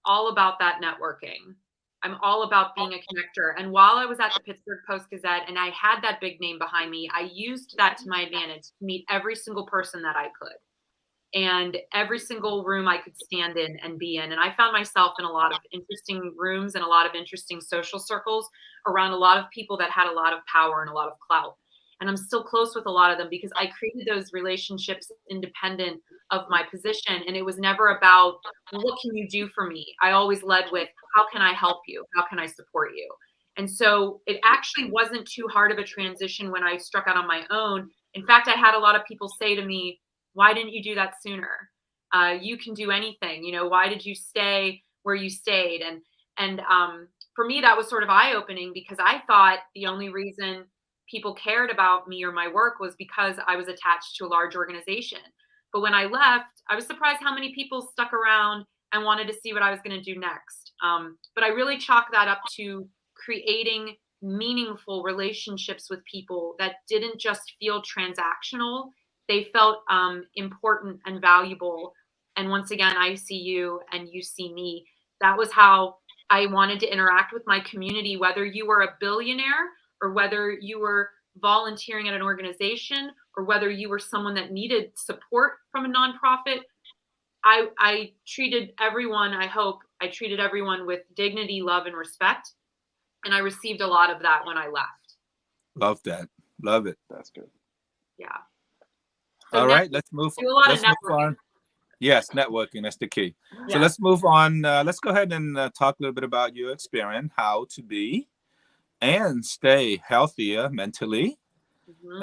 all about that networking. I'm all about being a connector. And while I was at the Pittsburgh Post-Gazette and I had that big name behind me, I used that to my advantage to meet every single person that I could, and every single room I could stand in and be in. And I found myself in a lot of interesting rooms and a lot of interesting social circles around a lot of people that had a lot of power and a lot of clout. And I'm still close with a lot of them because I created those relationships independent of my position. And it was never about, well, what can you do for me? I always led with, how can I help you? How can I support you? And so it actually wasn't too hard of a transition when I struck out on my own. In fact, I had a lot of people say to me, why didn't you do that sooner? You can do anything. Why did you stay where you stayed? And for me, that was sort of eye-opening, because I thought the only reason people cared about me or my work was because I was attached to a large organization. But when I left, I was surprised how many people stuck around and wanted to see what I was going to do next. But I really chalk that up to creating meaningful relationships with people that didn't just feel transactional. They felt important and valuable. And once again, I see you and you see me. That was how I wanted to interact with my community, whether you were a billionaire or whether you were volunteering at an organization or whether you were someone that needed support from a nonprofit. I treated everyone, I treated everyone with dignity, love, and respect. And I received a lot of that when I left.
Love that. Love it.
That's good.
Yeah. So
all right, let's move on. Yes, networking, that's the key. Yeah. So let's move on. Let's go ahead and talk a little bit about your experience, how to be and stay healthier mentally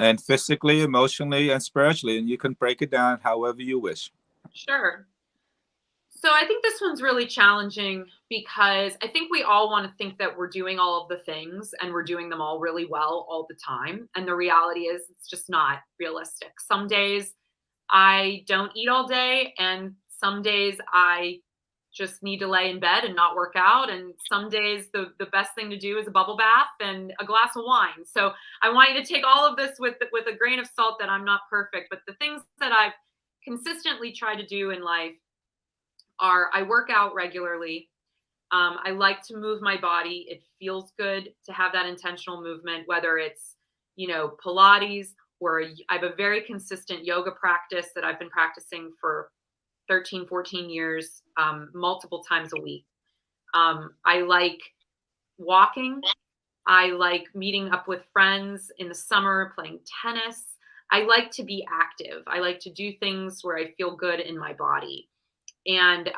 and physically, emotionally, and spiritually. And you can break it down however you wish.
Sure. So I think this one's really challenging because I think we all want to think that we're doing all of the things and we're doing them all really well all the time. And the reality is it's just not realistic. Some days I don't eat all day, and some days I just need to lay in bed and not work out. And some days the best thing to do is a bubble bath and a glass of wine. So I want you to take all of this with a grain of salt, that I'm not perfect. But the things that I've consistently tried to do in life are, I work out regularly. I like to move my body. It feels good to have that intentional movement, whether it's, Pilates, or I have a very consistent yoga practice that I've been practicing for 13, 14 years, multiple times a week. I like walking. I like meeting up with friends in the summer, playing tennis. I like to be active. I like to do things where I feel good in my body. And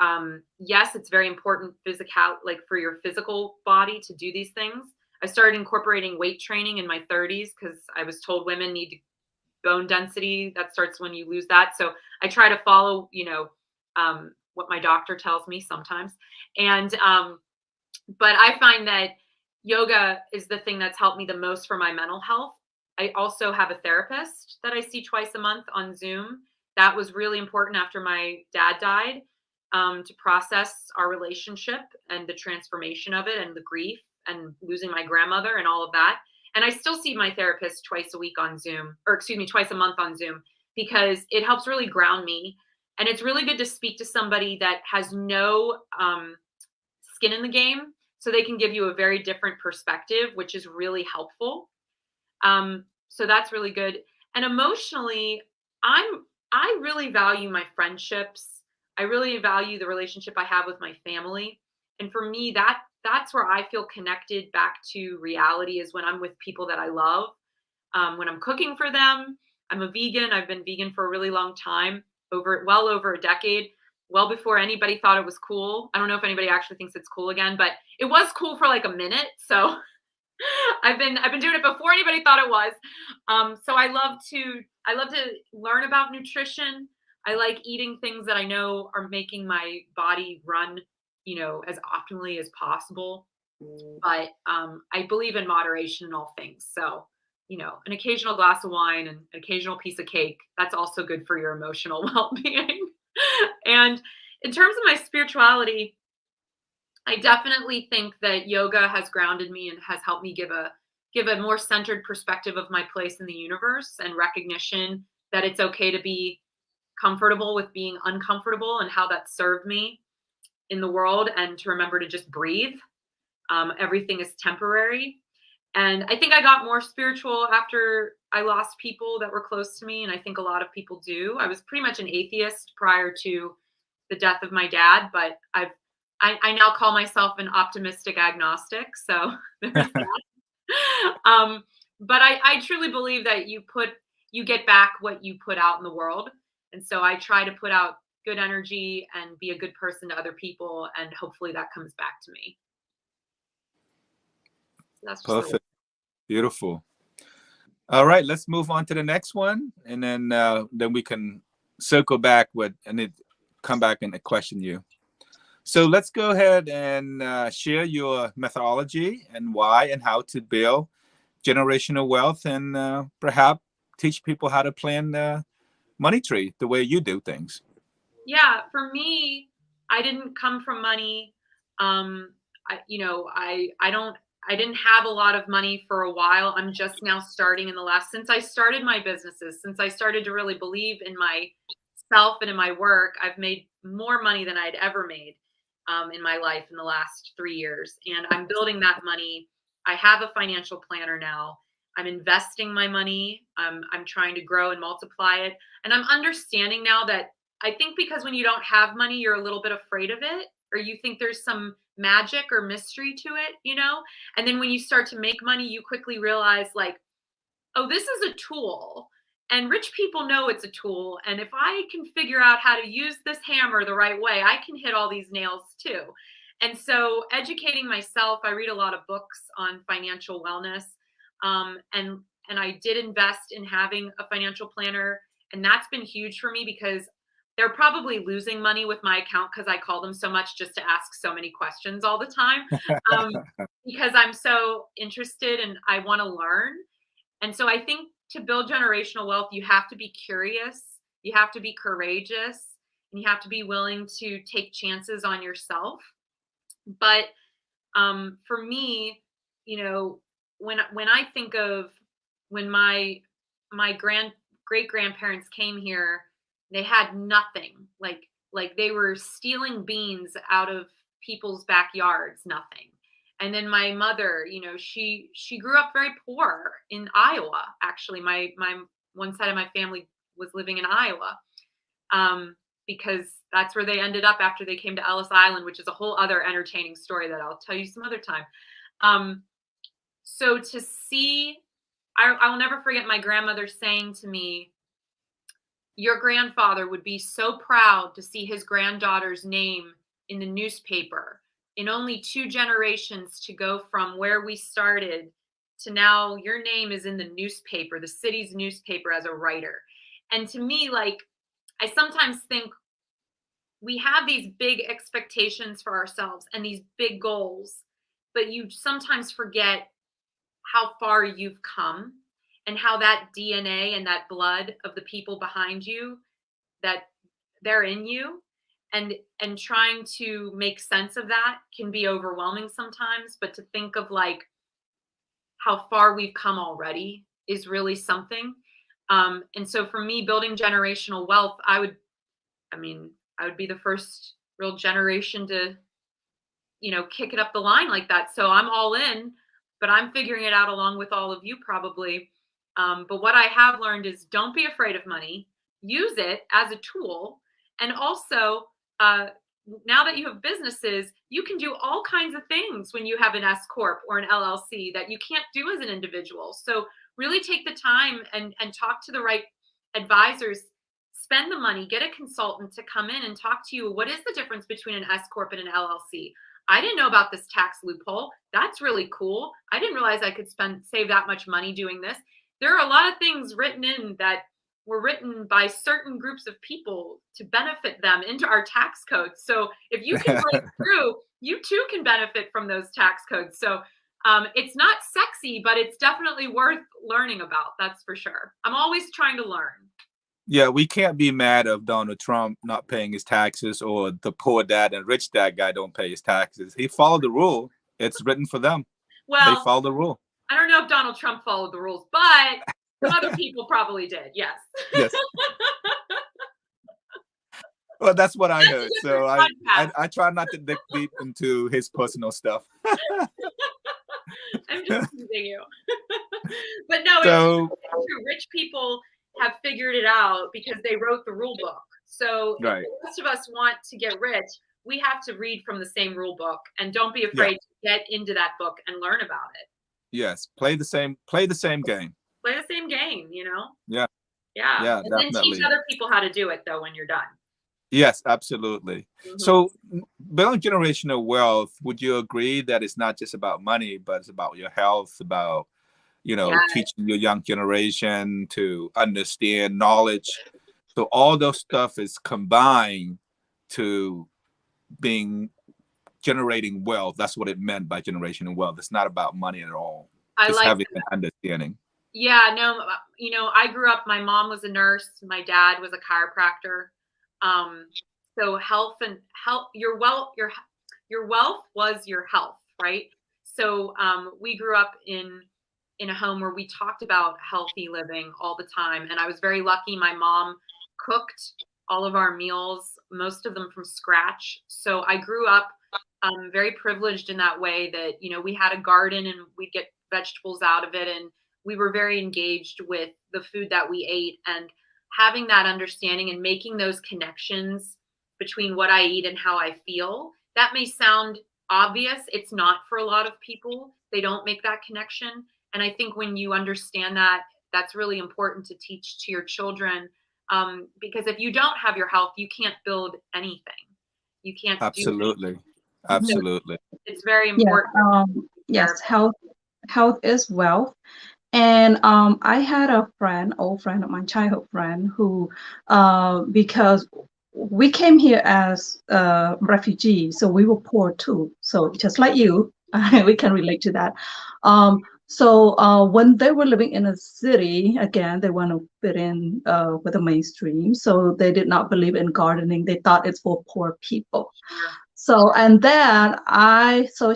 yes, it's very important for your physical body to do these things. I started incorporating weight training in my 30s because I was told women need bone density. That starts when you lose that. So I try to follow, what my doctor tells me sometimes. And but I find that yoga is the thing that's helped me the most for my mental health. I also have a therapist that I see twice a month on Zoom. That was really important after my dad died, to process our relationship and the transformation of it and the grief and losing my grandmother and all of that. And I still see my therapist twice a week on Zoom, or excuse me, twice a month on Zoom, because it helps really ground me. And it's really good to speak to somebody that has no skin in the game, so they can give you a very different perspective, which is really helpful. So that's really good. And emotionally, I really value my friendships. I really value the relationship I have with my family. And for me, that's where I feel connected back to reality, is when I'm with people that I love. When I'm cooking for them. I'm a vegan. I've been vegan for a really long time, well over a decade, well before anybody thought it was cool. I don't know if anybody actually thinks it's cool again, but it was cool for like a minute. So I've been doing it before anybody thought it was. So I love to learn about nutrition. I like eating things that I know are making my body run, as optimally as possible. But I believe in moderation in all things. So, an occasional glass of wine and an occasional piece of cake, that's also good for your emotional well-being. And in terms of my spirituality, I definitely think that yoga has grounded me and has helped me give a more centered perspective of my place in the universe, and recognition that it's okay to be comfortable with being uncomfortable, and how that served me in the world, and to remember to just breathe. Everything is temporary. And I think I got more spiritual after I lost people that were close to me. And I think a lot of people do. I was pretty much an atheist prior to the death of my dad, but I now call myself an optimistic agnostic. So there's that. But I truly believe that you get back what you put out in the world. And so I try to put out good energy and be a good person to other people. And hopefully that comes back to me. So that's just
Perfect. Beautiful. All right, let's move on to the next one, and then we can circle back and come back and question you. So let's go ahead and share your methodology and why and how to build generational wealth, and perhaps teach people how to plan the money tree the way you do things.
Yeah, for me, I didn't come from money. I didn't have a lot of money for a while. I'm just now starting since I started my businesses, since I started to really believe in myself and in my work, I've made more money than I'd ever made in my life in the last 3 years. And I'm building that money. I have a financial planner now. I'm investing my money. I'm trying to grow and multiply it. And I'm understanding now that I think because when you don't have money, you're a little bit afraid of it, or you think there's some magic or mystery to it, And then when you start to make money, you quickly realize, like, oh, this is a tool, and rich people know it's a tool. And if I can figure out how to use this hammer the right way, I can hit all these nails too. And so educating myself, I read a lot of books on financial wellness. And I did invest in having a financial planner. And that's been huge for me, because they're probably losing money with my account because I call them so much just to ask so many questions all the time, because I'm so interested and I want to learn. And so I think to build generational wealth, you have to be curious, you have to be courageous, and you have to be willing to take chances on yourself. But for me, you know, when I think of when my great grandparents came here, they had nothing. Like they were stealing beans out of people's backyards, nothing. And then my mother, you know, she grew up very poor in Iowa. Actually, my one side of my family was living in Iowa, because that's where they ended up after they came to Ellis Island, which is a whole other entertaining story that I'll tell you some other time. So to see, I will never forget my grandmother saying to me, your grandfather would be so proud to see his granddaughter's name in the newspaper, in only 2 generations to go from where we started to now your name is in the newspaper, the city's newspaper, as a writer. And to me, like, I sometimes think we have these big expectations for ourselves and these big goals, but you sometimes forget how far you've come and how that DNA and that blood of the people behind you, that they're in you, and trying to make sense of that can be overwhelming sometimes. But to think of like how far we've come already is really something. And so for me, building generational wealth, I would be the first real generation to, you know, kick it up the line like that. So I'm all in, but I'm figuring it out along with all of you probably. But what I have learned is don't be afraid of money, use it as a tool. And also, now that you have businesses, you can do all kinds of things when you have an S Corp or an LLC that you can't do as an individual. So really take the time and talk to the right advisors, spend the money, get a consultant to come in and talk to you. What is the difference between an S Corp and an LLC? I didn't know about this tax loophole. That's really cool. I didn't realize I could save that much money doing this. There are a lot of things written in that were written by certain groups of people to benefit them into our tax codes. So if you can break through, you too can benefit from those tax codes. So it's not sexy, but it's definitely worth learning about. That's for sure. I'm always trying to learn.
Yeah, we can't be mad of Donald Trump not paying his taxes, or the poor dad and rich dad guy don't pay his taxes. He followed the rule. It's written for them.
Well,
they follow the rule.
I don't know if Donald Trump followed the rules, but some other people probably did. Yes.
Yes. Well, that's what I heard. So I try not to dig deep into his personal stuff.
I'm just teasing you. But no,
so,
it's true. Rich people have figured it out because they wrote the rule book. So
right.
If the rest of us want to get rich, we have to read from the same rule book, and don't be afraid to get into that book and learn about it.
Yes, play the same game.
Play the same game, you know?
Yeah.
Yeah. And
definitely.
then teach other people how to do it though when you're done.
Yes, absolutely. Mm-hmm. So building generational wealth, would you agree that it's not just about money, but it's about your health, about, you know, teaching your young generation to understand knowledge? So all those stuff is combined to generating wealth. That's what it meant by generational wealth. It's not about money at all. It's like having an understanding.
Yeah, no, you know, I grew up, my mom was a nurse, my dad was a chiropractor. So your wealth was your health, right? So we grew up in a home where we talked about healthy living all the time. And I was very lucky. My mom cooked all of our meals, most of them from scratch. So I grew up very privileged in that way that, you know, we had a garden and we'd get vegetables out of it. And we were very engaged with the food that we ate, and having that understanding and making those connections between what I eat and how I feel. That may sound obvious. It's not for a lot of people. They don't make that connection. And I think when you understand that, that's really important to teach to your children. Because if you don't have your health, you can't build anything. You can't
Absolutely.
do
Absolutely.
It's very important.
Yes, health is wealth. And I had a friend, old friend of mine, childhood friend, who, because we came here as refugees, so we were poor too. So just like you, we can relate to that. When they were living in a city, again, they want to fit in with the mainstream. So they did not believe in gardening. They thought it's for poor people. So, and then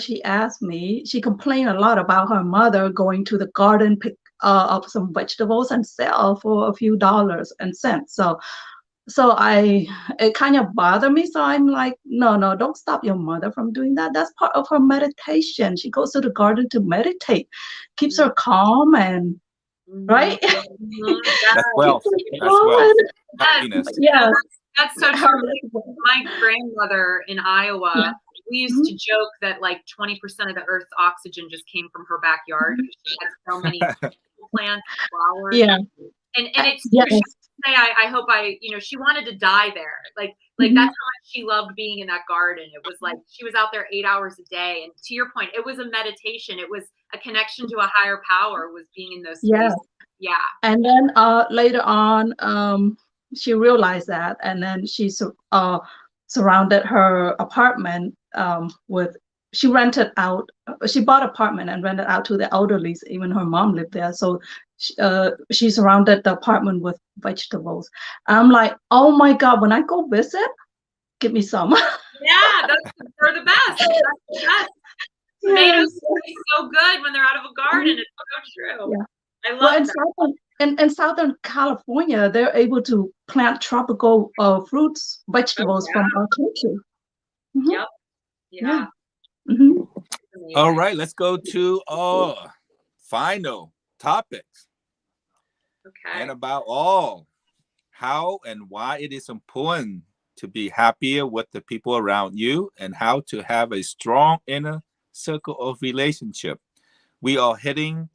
she asked me, she complained a lot about her mother going to the garden, pick up some vegetables and sell for a few dollars and cents. It kind of bothered me. So I'm like, no, don't stop your mother from doing that. That's part of her meditation. She goes to the garden to meditate, keeps her calm and right.
That's wealth. That's wealth. Happiness.
Yes.
That's so true. My grandmother in Iowa, we used to joke that like 20% of the Earth's oxygen just came from her backyard. She had so many plants, flowers.
Yeah.
And it's
yes.
She say, I hope she wanted to die there. Like that's how much she loved being in that garden. It was like she was out there 8 hours a day. And to your point, it was a meditation. It was a connection to a higher power, was being in those spaces. Yeah.
And then later on, she realized that, and then she surrounded her apartment she rented out. She bought an apartment and rented out to the elderly. Even her mom lived there, so she surrounded the apartment with vegetables. I'm like, oh my God! When I go visit, give me some.
Yeah, they're the best. That's the best. Tomatoes taste so good when they're out of a garden. It's so true. Yeah. I love that.
In Southern California, they're able to plant tropical fruits, vegetables from our culture.
Yep. Yeah.
All right, let's go to our final topics.
Okay.
And about how and why it is important to be happier with the people around you, and how to have a strong inner circle of relationship. We are heading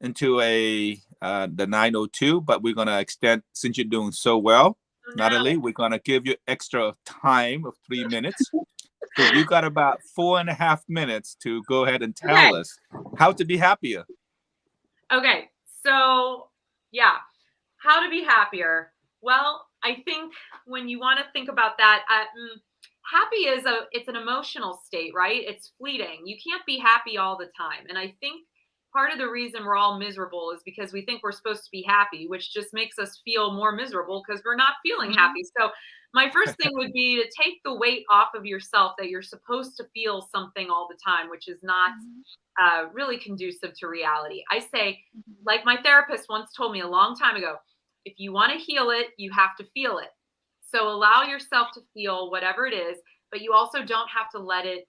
into the 9:02, but we're gonna extend, since you're doing so well, Natalie, we're gonna give you extra time of 3 minutes. So you got about 4.5 minutes to go ahead and tell us how to be happier.
Okay, so yeah, how to be happier. Well, I think when you want to think about that, happy it's an emotional state, right? It's fleeting. You can't be happy all the time. And I think part of the reason we're all miserable is because we think we're supposed to be happy, which just makes us feel more miserable because we're not feeling happy. So my first thing would be to take the weight off of yourself that you're supposed to feel something all the time, which is not really conducive to reality. I say, like my therapist once told me a long time ago, if you want to heal it, you have to feel it. So allow yourself to feel whatever it is, but you also don't have to let it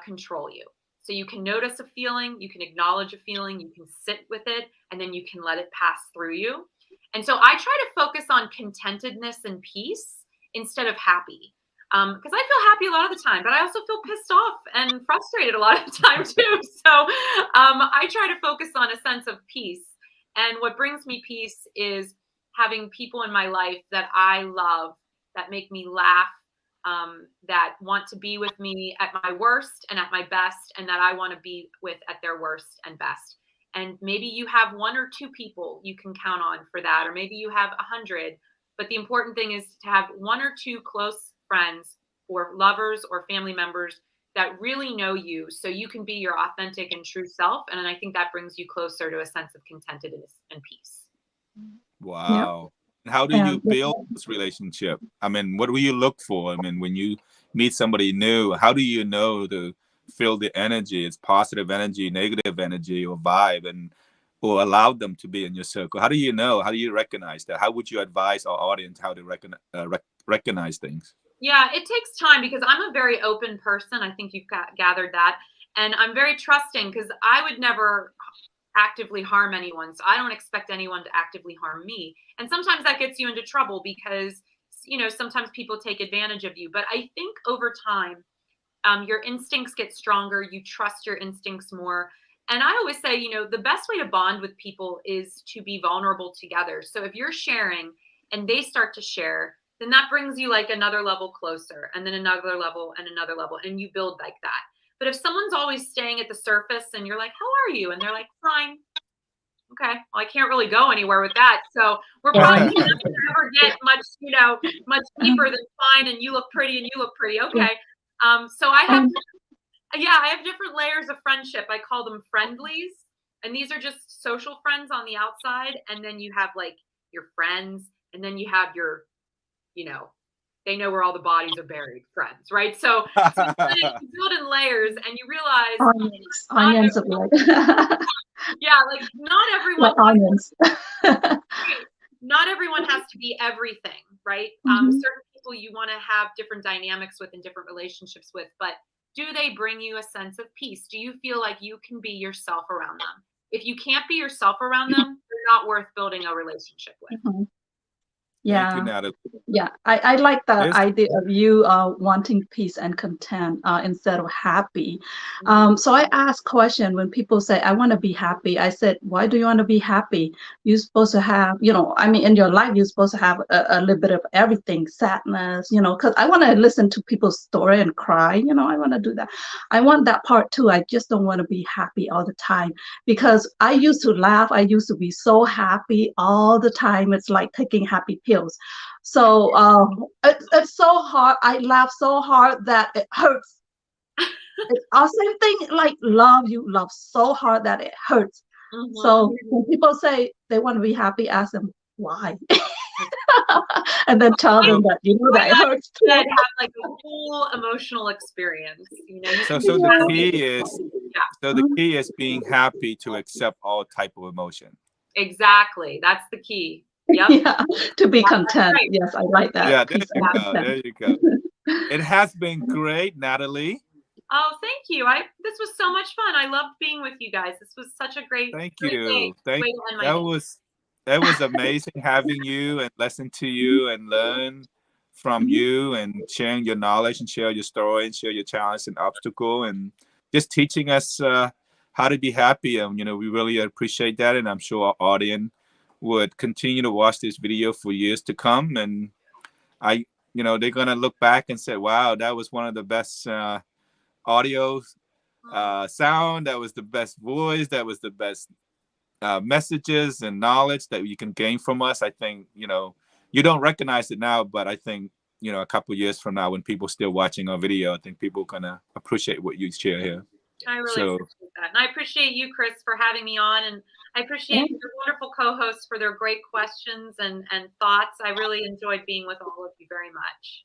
control you. So you can notice a feeling, you can acknowledge a feeling, you can sit with it, and then you can let it pass through you. And so I try to focus on contentedness and peace instead of happy. Because I feel happy a lot of the time, but I also feel pissed off and frustrated a lot of the time too. So I try to focus on a sense of peace. And what brings me peace is having people in my life that I love, that make me laugh, that want to be with me at my worst and at my best, and that I want to be with at their worst and best. And maybe you have 1 or 2 people you can count on for that, or maybe you have 100. But the important thing is to have 1 or 2 close friends or lovers or family members that really know you, so you can be your authentic and true self. And I think that brings you closer to a sense of contentedness and peace.
Wow. Yep. How do you build this relationship? I mean, what do you look for? I mean, when you meet somebody new, how do you know to feel the energy? It's positive energy, negative energy, or vibe, or allow them to be in your circle. How do you know? How do you recognize that? How would you advise our audience how to recognize things?
Yeah, it takes time because I'm a very open person. I think you've gathered that. And I'm very trusting because I would never actively harm anyone. So I don't expect anyone to actively harm me. And sometimes that gets you into trouble because, sometimes people take advantage of you. But I think over time, your instincts get stronger. You trust your instincts more. And I always say, the best way to bond with people is to be vulnerable together. So if you're sharing and they start to share, then that brings you like another level closer, and then another level and another level, and you build like that. But if someone's always staying at the surface and you're like, how are you? And they're like, fine. okay, well, I can't really go anywhere with that. So we're probably not going to ever get much, much deeper than fine and you look pretty and you look pretty. Okay. So I have different layers of friendship. I call them friendlies. And these are just social friends on the outside. And then you have like your friends, and then you have your, they know where all the bodies are buried friends, right? So you build in layers and you realize
onions of like
yeah, like not everyone
like onions.
Not everyone has to be everything, right? Certain people you want to have different dynamics with and different relationships with, but do they bring you a sense of peace? Do you feel like you can be yourself around them? If you can't be yourself around them, you're not worth building a relationship with.
Yeah.
Thank you, Natalie.
Yeah, I like the idea of you wanting peace and content instead of happy. So I ask question when people say, I want to be happy. I said, why do you want to be happy? You're supposed to have, in your life, you're supposed to have a little bit of everything, sadness, because I want to listen to people's story and cry. I want to do that. I want that part too. I just don't want to be happy all the time, because I used to laugh. I used to be so happy all the time. It's like taking happy pills. So it's so hard. I laugh so hard that it hurts. It's the same thing like love. You love so hard that it hurts. So when people say they want to be happy, ask them why, and then tell them that that it hurts too.
Have like a full emotional experience.
So the key is being happy to accept all type of emotion.
Exactly, that's the key. Yep.
Yeah, to be content. Right. Yes, I like that.
Yeah, there you go. It has been great, Natalie.
Oh, thank you. This was so much fun. I loved being with you guys. This was such a great.
Thank you. That was amazing having you and listen to you and learn from you and sharing your knowledge and share your story and share your challenge and obstacle and just teaching us how to be happy. And we really appreciate that, and I'm sure our audience would continue to watch this video for years to come, and they're gonna look back and say, wow, that was one of the best audio sound, that was the best voice, that was the best messages and knowledge that you can gain from us. I think you don't recognize it now, but I think a couple of years from now, when people still watching our video, I think people are gonna appreciate what you share here.
I really appreciate that. And I appreciate you, Chris, for having me on. And I appreciate your wonderful co-hosts for their great questions and thoughts. I really enjoyed being with all of you very much.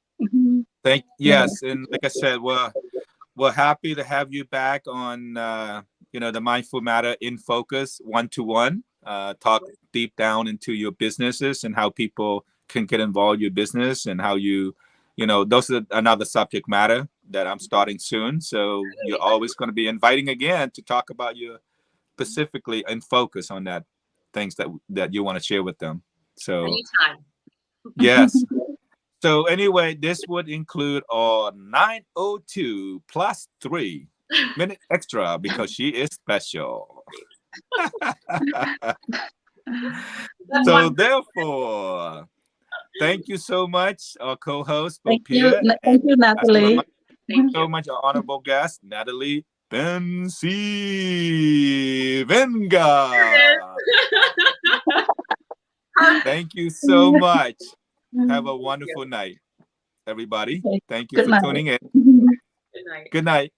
Yes. And like I said, we're happy to have you back on, the Mindful Matter in Focus 1-to-1, talk deep down into your businesses and how people can get involved in your business and how those are another subject matter that I'm starting soon. So you're always going to be inviting again to talk about your specifically and focus on that things that you want to share with them. So
anytime.
Yes. So anyway, this would include our 9:02 plus 3 minute extra because she is special. So therefore, thank you so much, our co-host.
Thank you, Natalie.
Thank you so much, our honorable guest, Natalie Bencivenga. Thank you so much. Have a wonderful night, everybody. Thank you for tuning in.
Good night.
Good night.